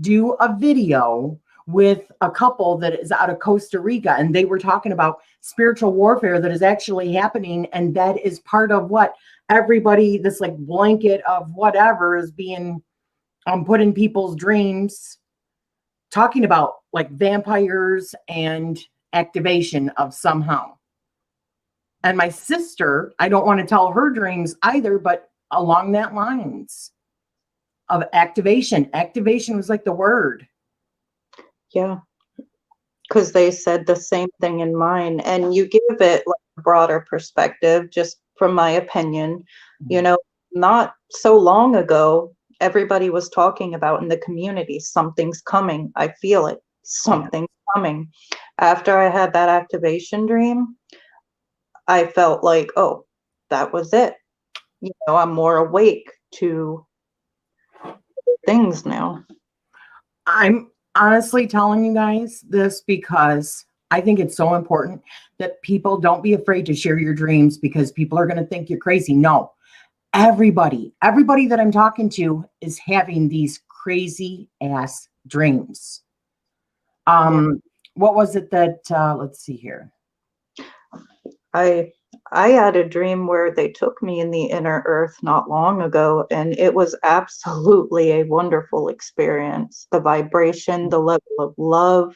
do a video with a couple that is out of Costa Rica, and they were talking about spiritual warfare that is actually happening, and that is part of what everybody, this like blanket of whatever is being put in people's dreams, talking about like vampires and activation of somehow. And my sister, I don't want to tell her dreams either, but along that lines of activation. Activation was like the word. Yeah, because they said the same thing in mine. And you give it like a broader perspective, just from my opinion. Not so long ago, everybody was talking about in the community, something's coming. I feel it. Something's coming. After I had that activation dream, I felt like, oh, that was it. I'm more awake to things now. I'm honestly telling you guys this because I think it's so important that people don't be afraid to share your dreams, because people are going to think you're crazy. No, everybody that I'm talking to is having these crazy ass dreams. What was it that, let's see here. I had a dream where they took me in the inner earth not long ago, and it was absolutely a wonderful experience. The vibration, the level of love,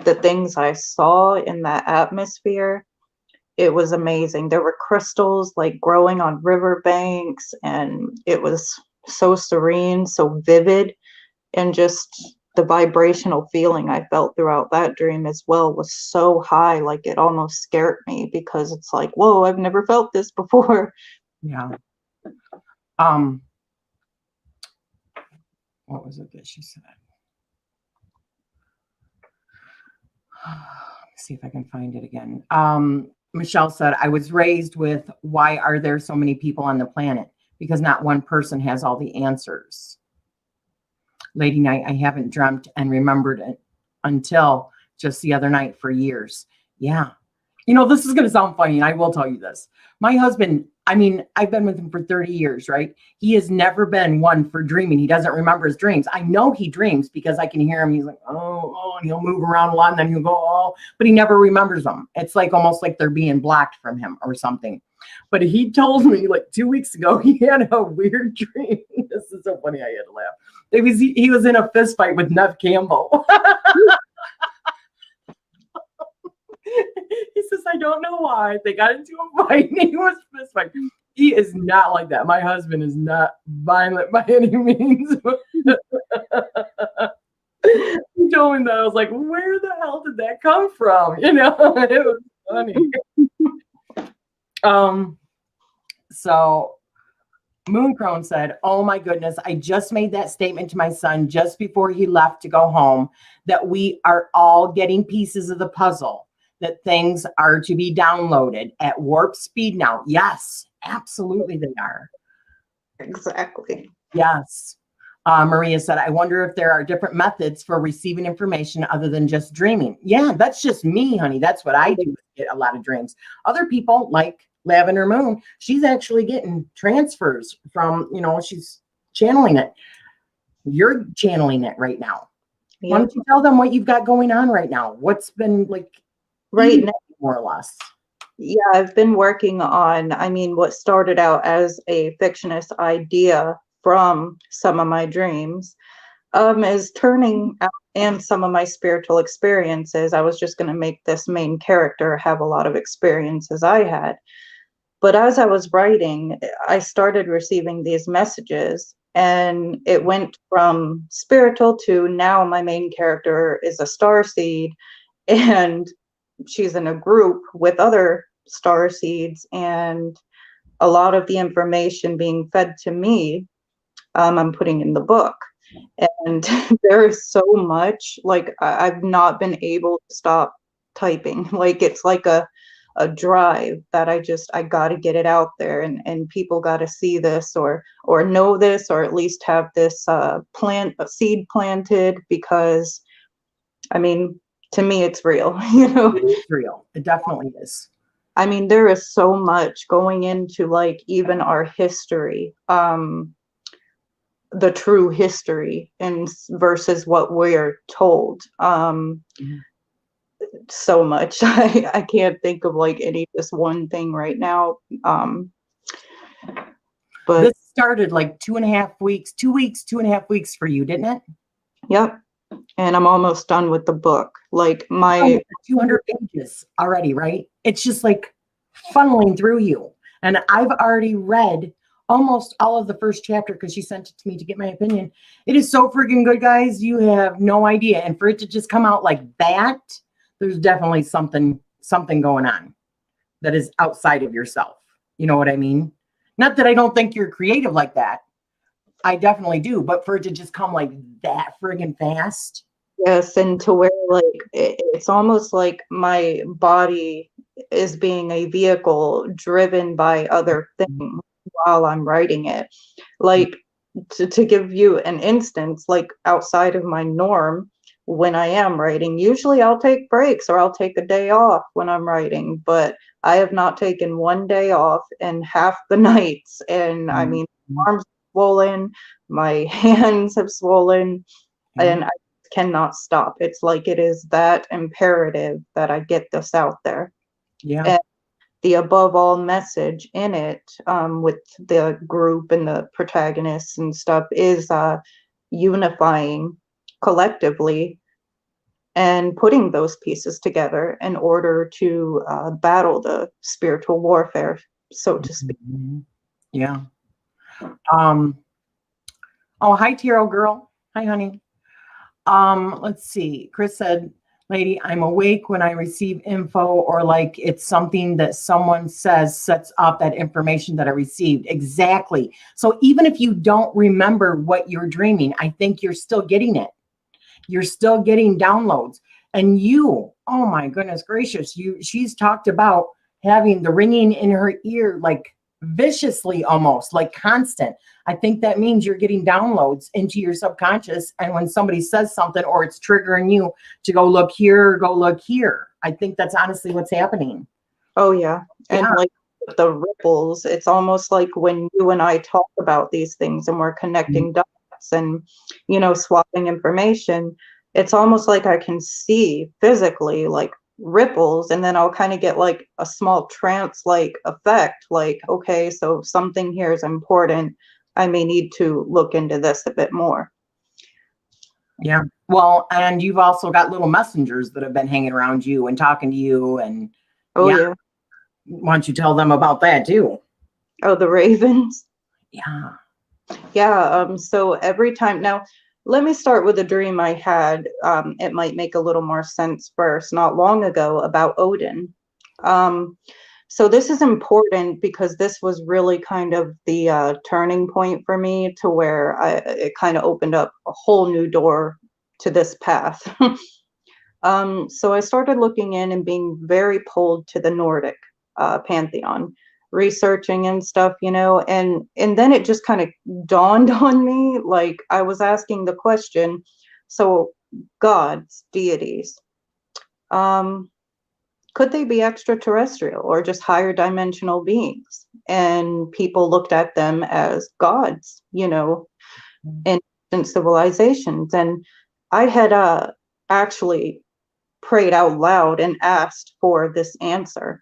the things I saw in that atmosphere, it was amazing. There were crystals like growing on riverbanks, and it was so serene, so vivid, and just the vibrational feeling I felt throughout that dream as well was so high, like it almost scared me, because it's like, whoa, I've never felt this before. Yeah. What was it that she said? Let me see if I can find it again. Michelle said, I was raised with, why are there so many people on the planet? Because not one person has all the answers. Lady Night, I haven't dreamt and remembered it until just the other night for years. Yeah. You know, this is going to sound funny, and I will tell you this. My husband, I mean, I've been with him for 30 years, right? He has never been one for dreaming. He doesn't remember his dreams. I know he dreams because I can hear him. He's like, oh, and he'll move around a lot, and then he'll go, oh, but he never remembers them. It's like almost like they're being blocked from him or something. But he told me like 2 weeks ago, he had a weird dream. This is so funny. I had to laugh. He was in a fist fight with Nev Campbell. He says, I don't know why. They got into a fight and he was fist fight. He is not like that. My husband is not violent by any means. He told me that. I was like, where the hell did that come from? You know, it was funny. So Mooncrone said, oh my goodness, I just made that statement to my son just before he left to go home, that we are all getting pieces of the puzzle, that things are to be downloaded at warp speed now. Yes, absolutely they are. Exactly. Yes. Maria said, I wonder if there are different methods for receiving information other than just dreaming. Yeah, that's just me, honey. That's what I do, get a lot of dreams. Other people, like Lavender Moon, she's actually getting transfers from, you know, she's channeling it. You're channeling it right now. Yep. Why don't you tell them what you've got going on right now? What's been like right now, more or less? Yeah, I've been working on, I mean, what started out as a fictionist idea from some of my dreams is turning out, and some of my spiritual experiences. I was just going to make this main character have a lot of experiences I had. But as I was writing, I started receiving these messages, and it went from spiritual to now my main character is a starseed, and she's in a group with other starseeds, and a lot of the information being fed to me, I'm putting in the book. And there is so much, like I've not been able to stop typing. Like it's like a drive that I got to get it out there, and people got to see this or know this, or at least have this a seed planted, because I mean, to me it's real. You know, it is real. It definitely is. I mean, there is so much going into like even our history, the true history, and versus what we're told. So much. I can't think of like any just one thing right now. But this started like 2.5 weeks, 2.5 weeks for you, didn't it? Yep. And I'm almost done with the book. Like my 200 pages already, right? It's just like funneling through you. And I've already read almost all of the first chapter because she sent it to me to get my opinion. It is so freaking good, guys. You have no idea. And for it to just come out like that, there's definitely something going on that is outside of yourself. You know what I mean? Not that I don't think you're creative like that. I definitely do. But for it to just come like that friggin' fast. Yes, and to where like it's almost like my body is being a vehicle driven by other things while I'm writing it. Like to give you an instance, like outside of my norm, when I am writing, usually I'll take breaks or I'll take a day off when I'm writing, but I have not taken one day off in half the nights. And I mean, my arms are swollen, my hands have swollen, and I cannot stop. It's like it is that imperative that I get this out there. Yeah. And the above all message in it, with the group and the protagonists and stuff, is unifying collectively and putting those pieces together in order to battle the spiritual warfare, so to speak. Yeah. Oh, hi, Tarot girl. Hi, honey. Let's see. Chris said, lady, I'm awake when I receive info or like it's something that someone says sets up that information that I received. Exactly. So even if you don't remember what you're dreaming, I think you're still getting it. You're still getting downloads. And you, oh my goodness gracious, she's talked about having the ringing in her ear like viciously, almost like constant. I think that means you're getting downloads into your subconscious. And when somebody says something or it's triggering you to go look here, go look here. I think that's honestly what's happening. Oh yeah. And Yeah. like the ripples, it's almost like when you and I talk about these things and we're connecting dots and, you know, swapping information, it's almost like I can see physically like ripples, and then I'll kind of get like a small trance like effect, like, okay, so something here is important. I may need to look into this a bit more. Yeah. Well, and you've also got little messengers that have been hanging around you and talking to you. And Oh yeah. why don't you tell them about that too? Oh, the ravens. Yeah. Yeah, so every time now, let me start with a dream I had. It might make a little more sense first, not long ago, about Odin. Um, so this is important because this was really kind of the turning point for me to where it kind of opened up a whole new door to this path. So I started looking in and being very pulled to the Nordic pantheon, researching and stuff, you know, and then it just kind of dawned on me, like I was asking the question, so gods, deities, um, could they be extraterrestrial or just higher dimensional beings? And people looked at them as gods, you know, in ancient civilizations. And I had actually prayed out loud and asked for this answer.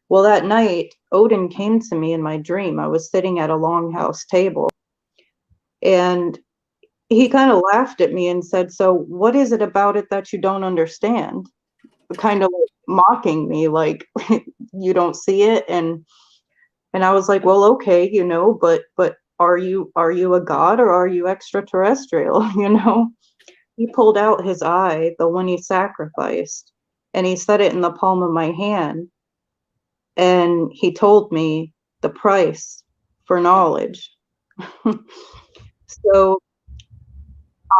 Well, that night, Odin came to me in my dream. I was sitting at a longhouse table, and he kind of laughed at me and said, so what is it about it that you don't understand? Kind of like mocking me, like, you don't see it. And I was like, well, okay, you know, but are you a god or are you extraterrestrial? You know? He pulled out his eye, the one he sacrificed, and he set it in the palm of my hand. And he told me the price for knowledge. So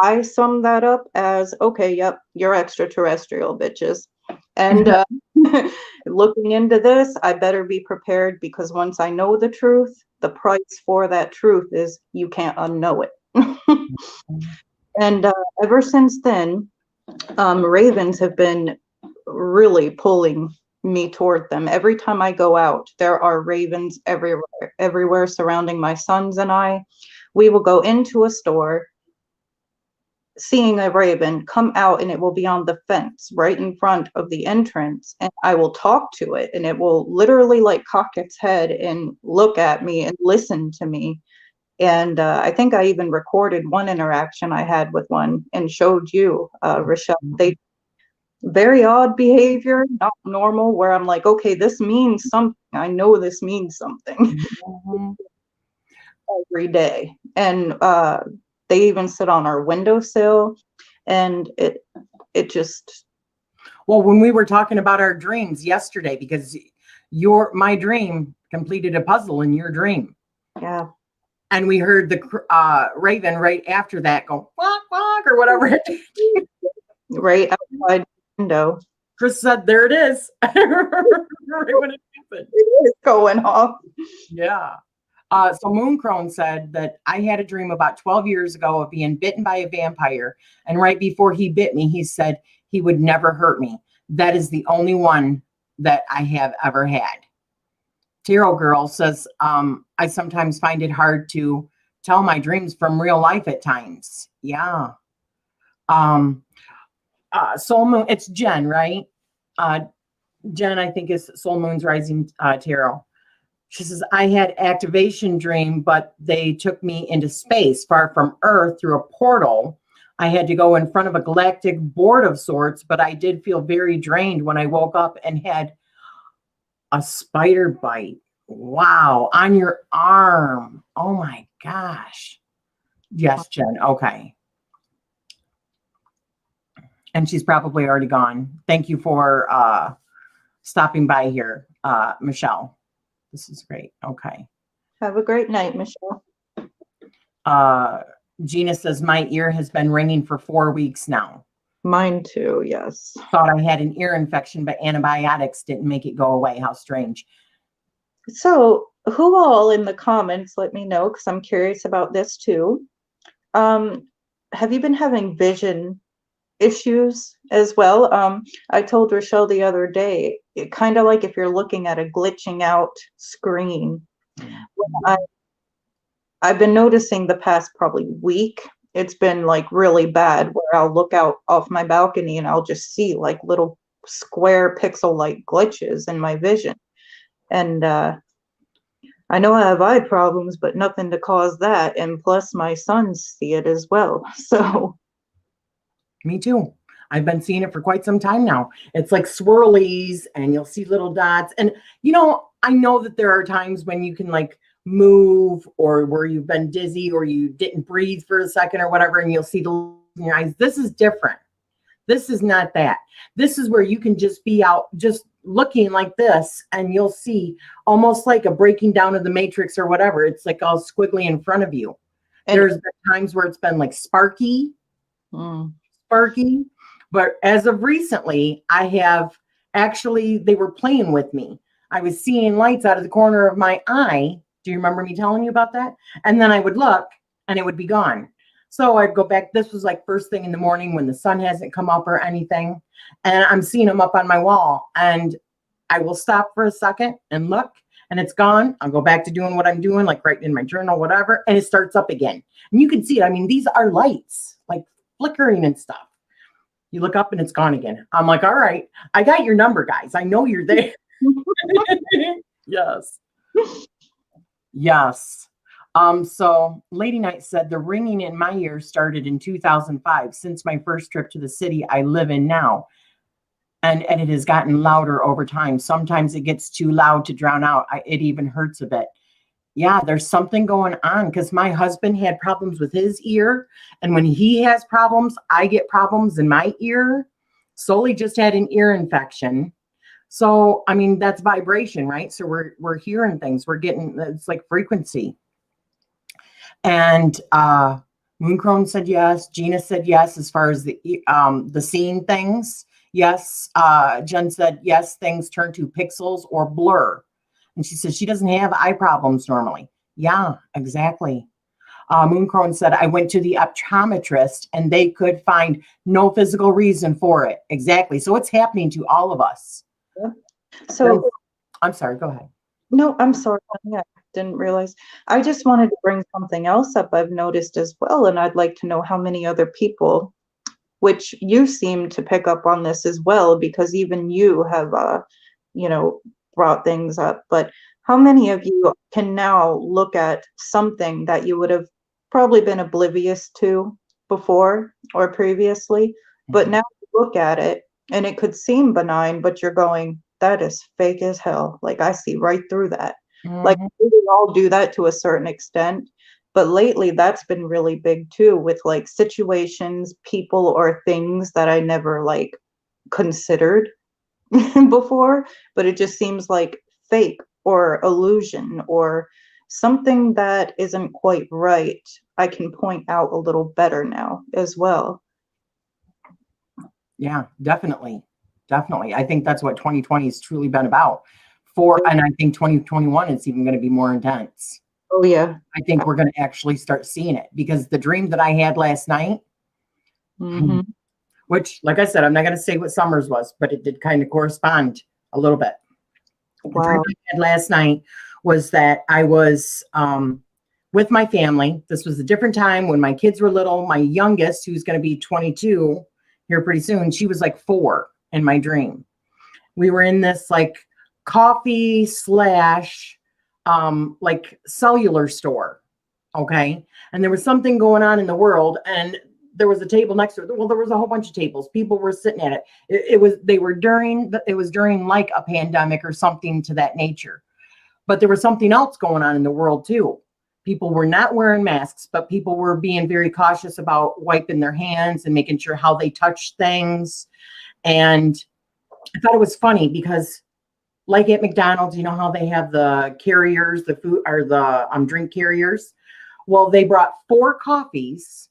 I summed that up as, okay, yep, you're extraterrestrial, bitches. And looking into this, I better be prepared because once I know the truth, the price for that truth is you can't unknow it. And ever since then, ravens have been really pulling me toward them. Every time I go out, there are ravens everywhere surrounding my sons and I. We will go into a store, seeing a raven come out, and it will be on the fence right in front of the entrance, and I will talk to it, and it will literally like cock its head and look at me and listen to me. And I think I even recorded one interaction I had with one and showed you, Rachele. They very odd behavior, not normal, where I'm like, okay, this means something. I know this means something. Every day. And they even sit on our windowsill, and it just. Well, when we were talking about our dreams yesterday, because my dream completed a puzzle in your dream. Yeah. And we heard the raven right after that go, quack, quack, or whatever it did. Right outside the window. Chris said, there it is. Right when it happened. It is going off. Yeah. So Mooncrone said that I had a dream about 12 years ago of being bitten by a vampire. And right before he bit me, he said he would never hurt me. That is the only one that I have ever had. Tarot Girl says, I sometimes find it hard to tell my dreams from real life at times. Yeah. Soul Moon, it's Jen, right? Jen, I think, is Soul Moon's Rising Tarot. She says, I had activation dream, but they took me into space far from Earth through a portal. I had to go in front of a galactic board of sorts, but I did feel very drained when I woke up and had a spider bite. Wow, on your arm. Oh my gosh. Yes, Jen. Okay. And she's probably already gone. Thank you for stopping by here, Michelle. This is great. Okay. Have a great night, Michelle. Gina says, my ear has been ringing for 4 weeks now. Mine too, yes. Thought I had an ear infection, but antibiotics didn't make it go away. How strange. So who all in the comments, let me know, because I'm curious about this too. Have you been having vision issues as well? I told Rachele the other day, it kind of like if you're looking at a glitching out screen. I've been noticing the past probably week, it's been like really bad where I'll look out off my balcony and I'll just see like little square pixel-like glitches in my vision. And I know I have eye problems, but nothing to cause that. And plus my sons see it as well. So. Me too. I've been seeing it for quite some time now. It's like swirlies and you'll see little dots. And, you know, I know that there are times when you can like move or where you've been dizzy or you didn't breathe for a second or whatever, and you'll see the in your eyes. This is different. This is not that. This is where you can just be out just looking like this and you'll see almost like a breaking down of the matrix or whatever. It's like all squiggly in front of you. And there's been times where it's been like sparky, but as of recently, I have actually, they were playing with me. I was seeing lights out of the corner of my eye. Do you remember me telling you about that? And then I would look and it would be gone. So I'd go back. This was like first thing in the morning when the sun hasn't come up or anything. And I'm seeing them up on my wall. And I will stop for a second and look and it's gone. I'll go back to doing what I'm doing, like writing in my journal, whatever. And it starts up again. And you can see it. I mean, these are lights like flickering and stuff. You look up and it's gone again. I'm like, all right, I got your number, guys. I know you're there. Yes. Yes. So Lady Knight said the ringing in my ear started in 2005 since my first trip to the city I live in now. And it has gotten louder over time. Sometimes it gets too loud to drown out. It even hurts a bit. Yeah, there's something going on because my husband had problems with his ear. And when he has problems, I get problems in my ear. Sully just had an ear infection. So, I mean, that's vibration, right? So we're hearing things. We're getting, it's like frequency. And Mooncrone said yes. Gina said yes as far as the seeing things. Yes. Jen said yes, things turn to pixels or blur. And she says she doesn't have eye problems normally. Yeah, exactly. Mooncrone said, I went to the optometrist and they could find no physical reason for it. Exactly. So it's happening to all of us. Yeah. So I'm sorry, go ahead. No, I'm sorry. I didn't realize. I just wanted to bring something else up I've noticed as well. And I'd like to know how many other people, which you seem to pick up on this as well, because even you have, brought things up. But how many of you can now look at something that you would have probably been oblivious to before or previously, but now you look at it and it could seem benign, but you're going, that is fake as hell. Like I see right through that. Like we all do that to a certain extent, but lately that's been really big too, with like situations, people, or things that I never like considered before, but it just seems like fake or illusion or something that isn't quite right. I can point out a little better now as well. Yeah, definitely. Definitely. I think that's what 2020 has truly been about. And I think 2021 is even going to be more intense. Oh, yeah. I think we're going to actually start seeing it because the dream that I had last night, which, like I said, I'm not going to say what Summer's was, but it did kind of correspond a little bit. Wow. The dream I had last night was that I was with my family. This was a different time when my kids were little. My youngest, who's going to be 22 here pretty soon, she was like 4 in my dream. We were in this like coffee / like cellular store. Okay. And there was something going on in the world and there was a table next to it. Well, there was a whole bunch of tables. People were sitting at it. It was during like a pandemic or something to that nature, but there was something else going on in the world too. People were not wearing masks, but people were being very cautious about wiping their hands and making sure how they touched things. And I thought it was funny because, like at McDonald's, you know how they have the carriers, the food or the drink carriers. Well, they brought 4 coffees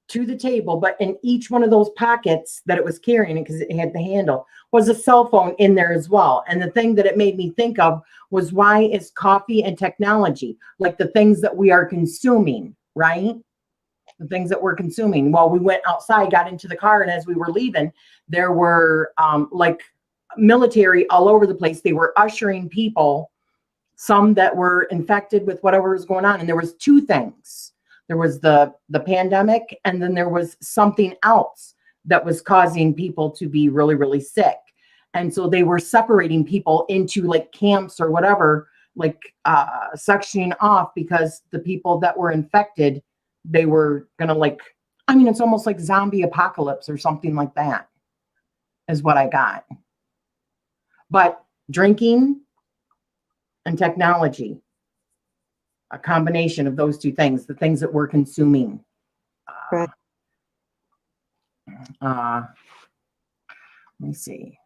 to the table, but in each one of those pockets that it was carrying, because it had the handle, was a cell phone in there as well. And the thing that it made me think of was, why is coffee and technology, like the things that we are consuming, right? The things that we're consuming. Well, we went outside, got into the car, and as we were leaving, there were like military all over the place. They were ushering people, some that were infected with whatever was going on. And there was 2 things. There was the pandemic, and then there was something else that was causing people to be really, really sick. And so they were separating people into like camps or whatever, like sectioning off, because the people that were infected, they were going to like, I mean, it's almost like zombie apocalypse or something like that is what I got. But drinking and technology, a combination of those 2 things, the things that we're consuming. Right. Let me see.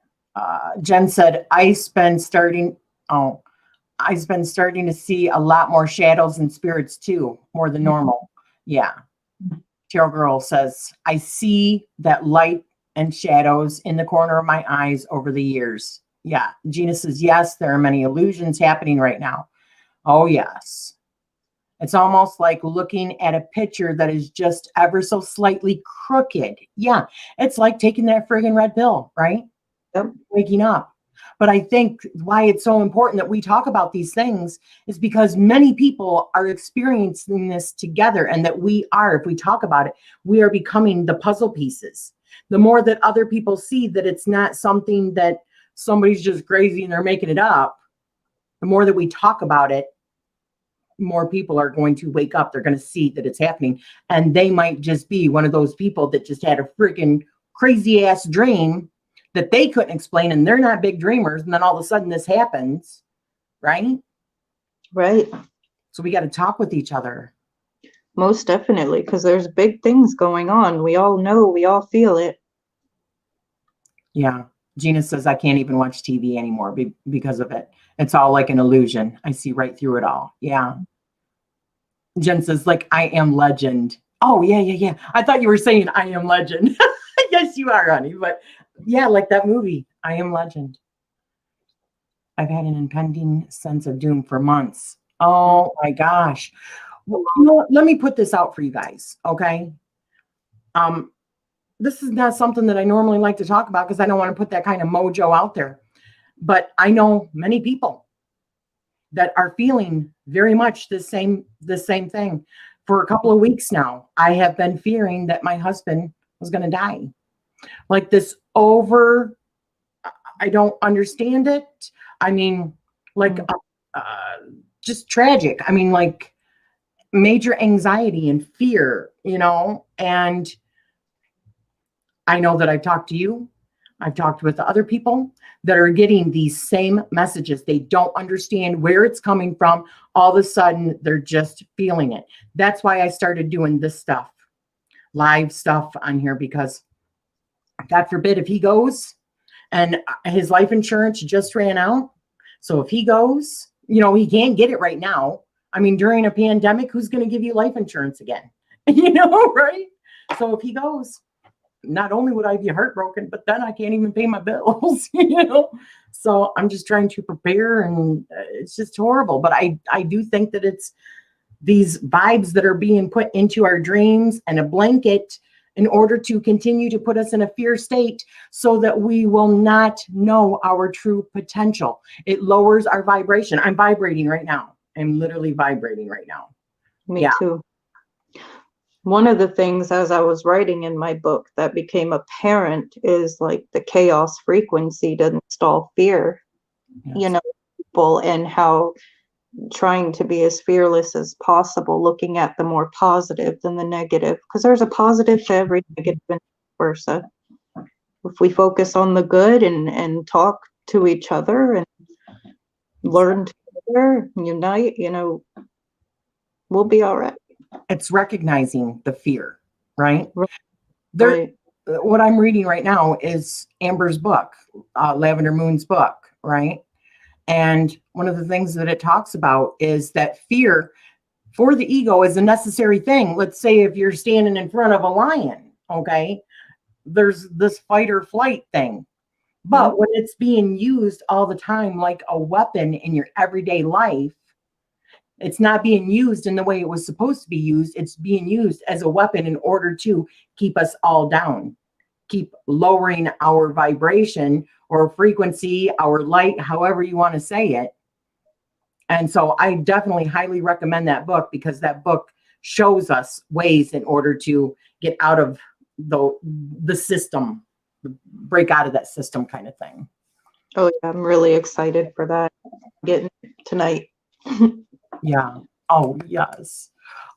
Jen said, I've been starting to see a lot more shadows and spirits too, more than normal. Yeah. Tarot Girl says, I see that light and shadows in the corner of my eyes over the years. Yeah. Gina says, yes, there are many illusions happening right now. Oh, yes. It's almost like looking at a picture that is just ever so slightly crooked. Yeah. It's like taking that friggin' red pill, right? Yep. Waking up. But I think why it's so important that we talk about these things is because many people are experiencing this together, and that we are, if we talk about it, we are becoming the puzzle pieces. The more that other people see that it's not something that somebody's just crazy and they're making it up, the more that we talk about it, more people are going to wake up. They're going to see that it's happening. And they might just be one of those people that just had a freaking crazy ass dream that they couldn't explain, and they're not big dreamers. And then all of a sudden this happens, right? Right. So we got to talk with each other. Most definitely, because there's big things going on. We all know, we all feel it. Yeah. Gina says, I can't even watch TV anymore because of it. It's all like an illusion. I see right through it all. Yeah. Jen says, like, I am legend. Oh, yeah. I thought you were saying I am legend. Yes, you are, honey. But yeah, like that movie, I Am Legend. I've had an impending sense of doom for months. Oh my gosh. Well, you know what? Let me put this out for you guys, okay? This is not something that I normally like to talk about because I don't want to put that kind of mojo out there. But I know many people that are feeling very much the same thing. For a couple of weeks now, I have been fearing that my husband was going to die. Like this I don't understand it. I mean, like, just tragic. I mean, like major anxiety and fear, and I know that I've talked to you. I've talked with other people that are getting these same messages. They don't understand where it's coming from. All of a sudden, they're just feeling it. That's why I started doing this stuff, live stuff on here, because God forbid if he goes and his life insurance just ran out. So if he goes, he can't get it right now. I mean, during a pandemic, who's going to give you life insurance again? Right? So if he goes, not only would I be heartbroken, but then I can't even pay my bills, So I'm just trying to prepare, and it's just horrible. But I do think that it's these vibes that are being put into our dreams and a blanket in order to continue to put us in a fear state so that we will not know our true potential. It lowers our vibration. I'm vibrating right now. I'm literally vibrating right now. Me too. One of the things, as I was writing in my book, that became apparent is like the chaos frequency to install fear, people, and how trying to be as fearless as possible, looking at the more positive than the negative, because there's a positive to every negative and vice versa. If we focus on the good and talk to each other and learn together, unite, We'll be all right. It's recognizing the fear, right? Right. There, Right. what I'm reading right now is Amber's book, Lavender Moon's book, right? And one of the things that it talks about is that fear for the ego is a necessary thing. Let's say if you're standing in front of a lion, okay, there's this fight or flight thing. But when it's being used all the time like a weapon in your everyday life, it's not being used in the way it was supposed to be used. It's being used as a weapon in order to keep us all down, keep lowering our vibration or frequency, our light, however you want to say it. And so I definitely highly recommend that book, because that book shows us ways in order to get out of the system, break out of that system kind of thing. Oh, yeah, I'm really excited for that. Getting it tonight. Yeah. Oh, yes.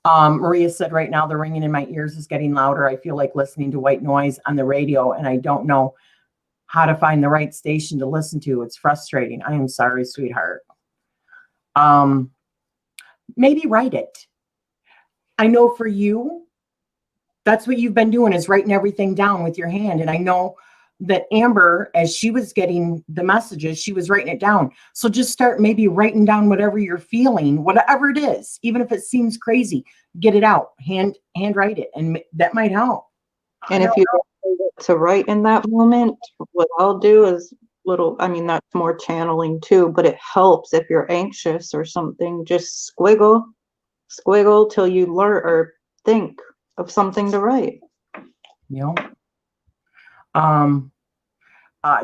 Maria said, right now the ringing in my ears is getting louder. I feel like listening to white noise on the radio, and I don't know how to find the right station to listen to. It's frustrating. I am sorry, sweetheart. Maybe write it. I know for you, that's what you've been doing, is writing everything down with your hand. And I know that Amber, as she was getting the messages, she was writing it down. So just start maybe writing down whatever you're feeling, whatever it is, even if it seems crazy, get it out, handwrite it, and that might help. And if you don't know what to write in that moment, what I'll do is that's more channeling too, but it helps if you're anxious or something, just squiggle till you learn or think of something to write. You know,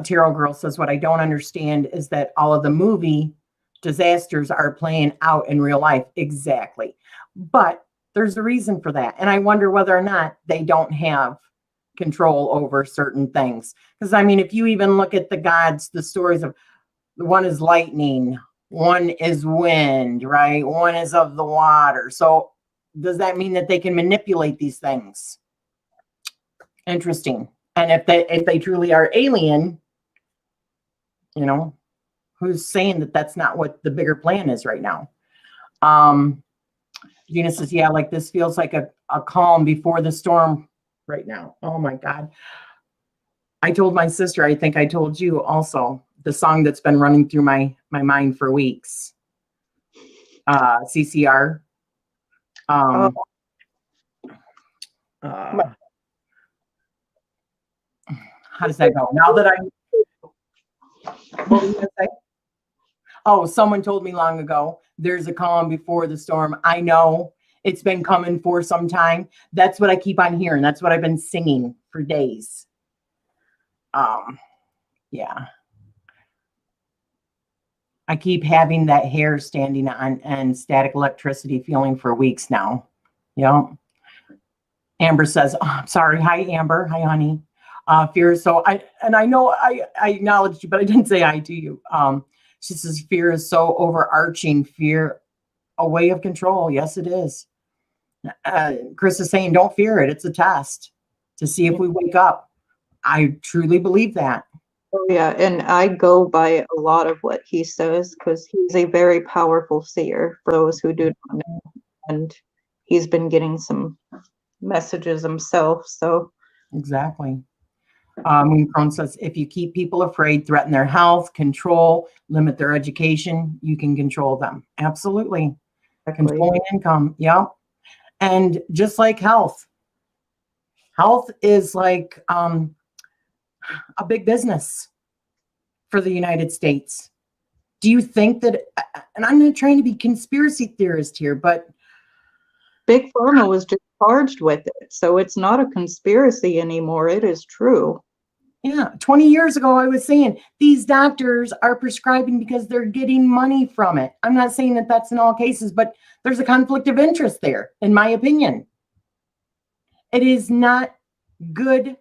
Tarot Girl says, what I don't understand is that all of the movie disasters are playing out in real life. Exactly. But there's a reason for that. And I wonder whether or not they don't have control over certain things. Because I mean, if you even look at the gods, the stories of, one is lightning, one is wind, right? One is of the water. So does that mean that they can manipulate these things? Interesting. And if they truly are alien, who's saying that that's not what the bigger plan is right now? Gina says, yeah, like this feels like a calm before the storm right now. Oh my God. I told my sister, I think I told you also, the song that's been running through my mind for weeks. CCR. How does that go? Now that what were you gonna say? Oh, someone told me long ago, there's a calm before the storm. I know it's been coming for some time. That's what I keep on hearing. That's what I've been singing for days. Yeah. I keep having that hair standing on and static electricity feeling for weeks now. Yeah. Amber says, oh, I'm sorry. Hi, Amber. Hi, honey. Fear. So I know I acknowledged you, but I didn't say hi to you. She says, fear is so overarching. Fear, a way of control. Yes, it is. Chris is saying, don't fear it. It's a test to see if we wake up. I truly believe that. Oh, yeah. And I go by a lot of what he says, because he's a very powerful seer, for those who do not know. And he's been getting some messages himself. So exactly. Moon Crone says, if you keep people afraid, threaten their health, control, limit their education, you can control them. Absolutely. exactly. Controlling income. Yeah. And just like health is like a big business for the United States. Do you think that, and I'm not trying to be conspiracy theorist here, but Big Pharma was just charged with it. So it's not a conspiracy anymore. It is true. yeah, 20 years ago, I was saying these doctors are prescribing because they're getting money from it. I'm not saying that that's in all cases, but there's a conflict of interest there, in my opinion. It is not good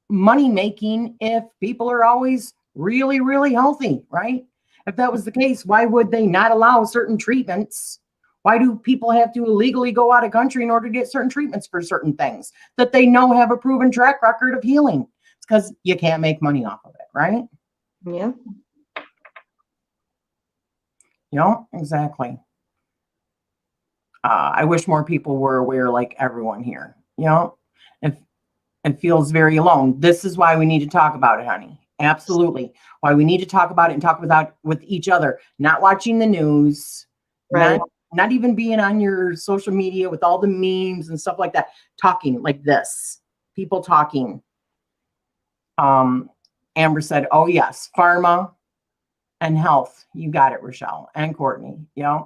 money making if people are always really, really healthy, right? If that was the case, why would they not allow certain treatments? Why do people have to illegally go out of country in order to get certain treatments for certain things that they know have a proven track record of healing? It's because you can't make money off of it, right? Yeah. Yeah, exactly. I wish more people were aware, like everyone here, you know, if and feels very alone. This is why we need to talk about it, honey. Absolutely. Why we need to talk about it and talk with each other, not watching the news, Right. not even being on your social media with all the memes and stuff like that. Talking like this, people talking. Amber said, "Oh yes, pharma and health. You got it, Rachele and Cortney. Yeah,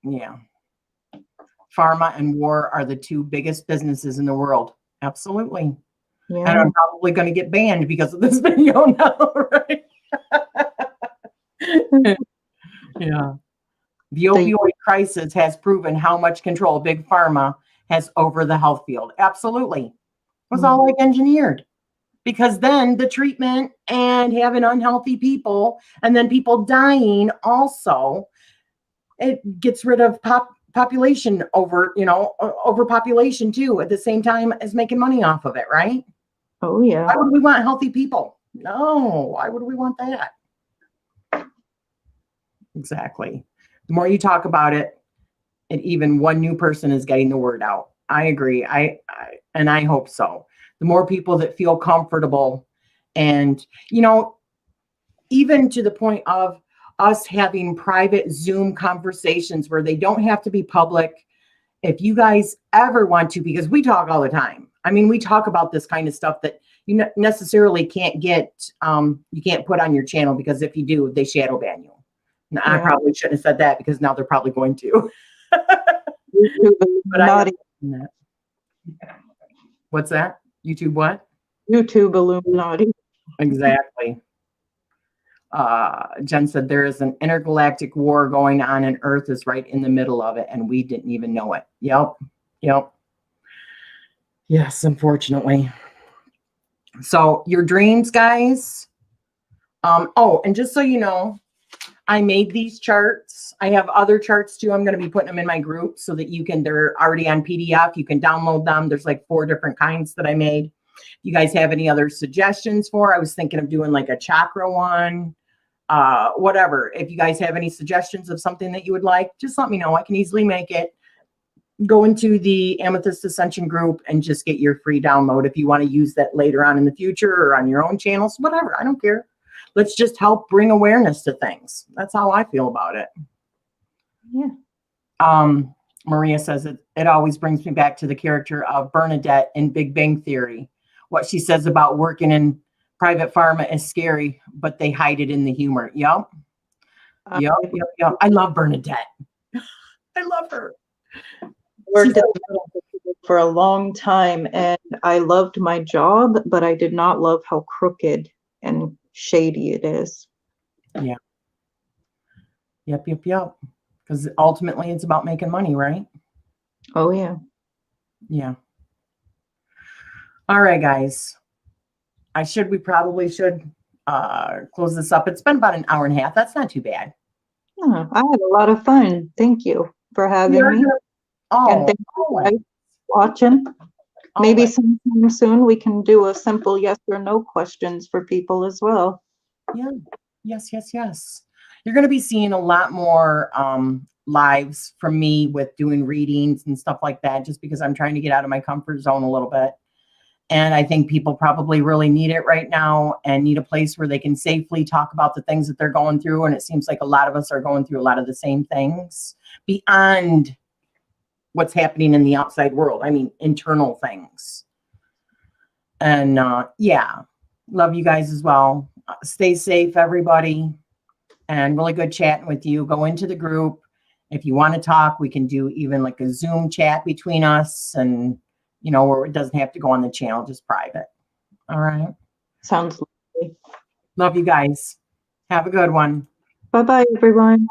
yeah. Pharma and war are the two biggest businesses in the world. Absolutely." Yeah. And I'm probably going to get banned because of this video now, right? Yeah. The opioid crisis has proven how much control Big Pharma has over the health field. Absolutely. It was all like engineered. Because then the treatment and having unhealthy people and then people dying also, it gets rid of population overpopulation too at the same time as making money off of it, right? Oh, yeah. Why would we want healthy people? No, why would we want that? Exactly. The more you talk about it, and even one new person is getting the word out. I agree. And I hope so. The more people that feel comfortable and, even to the point of us having private Zoom conversations where they don't have to be public. If you guys ever want to, because we talk all the time. I mean, we talk about this kind of stuff that you necessarily can't get, you can't put on your channel, because if you do, they shadow ban you. And I probably shouldn't have said that, because now they're probably going to. Illuminati. What's that? YouTube what? YouTube Illuminati. Exactly. Jen said there is an intergalactic war going on and Earth is right in the middle of it and we didn't even know it. Yep. Yes, unfortunately. So your dreams, guys. And just so you know, I made these charts. I have other charts too. I'm going to be putting them in my group so that they're already on PDF. You can download them. There's like 4 different kinds that I made. If you guys have any other suggestions I was thinking of doing like a chakra one, whatever. If you guys have any suggestions of something that you would like, just let me know. I can easily make it. Go into the Amethyst Ascension group and just get your free download if you want to use that later on in the future or on your own channels, whatever. I don't care. Let's just help bring awareness to things. That's how I feel about it. Yeah. Maria says it always brings me back to the character of Bernadette in Big Bang Theory. What she says about working in private pharma is scary, but they hide it in the humor. Yep. I love Bernadette. I love her. Worked for a long time, and I loved my job, but I did not love how crooked and shady it is. Yeah. Yep. Because ultimately it's about making money, right? Oh, yeah. Yeah. All right, guys. We probably should close this up. It's been about an hour and a half. That's not too bad. Oh, I had a lot of fun. Thank you for having me. And thank you guys for watching. Maybe sometime soon we can do a simple yes or no questions for people as well. Yeah. Yes. You're going to be seeing a lot more lives from me with doing readings and stuff like that, just because I'm trying to get out of my comfort zone a little bit. And I think people probably really need it right now and need a place where they can safely talk about the things that they're going through. And it seems like a lot of us are going through a lot of the same things beyond what's happening in the outside world. I mean, internal things. And love you guys as well. Stay safe, everybody. And really good chatting with you. Go into the group. If you want to talk, we can do even like a Zoom chat between us, and where it doesn't have to go on the channel, just private. All right. Sounds lovely. Love you guys. Have a good one. Bye-bye, everyone.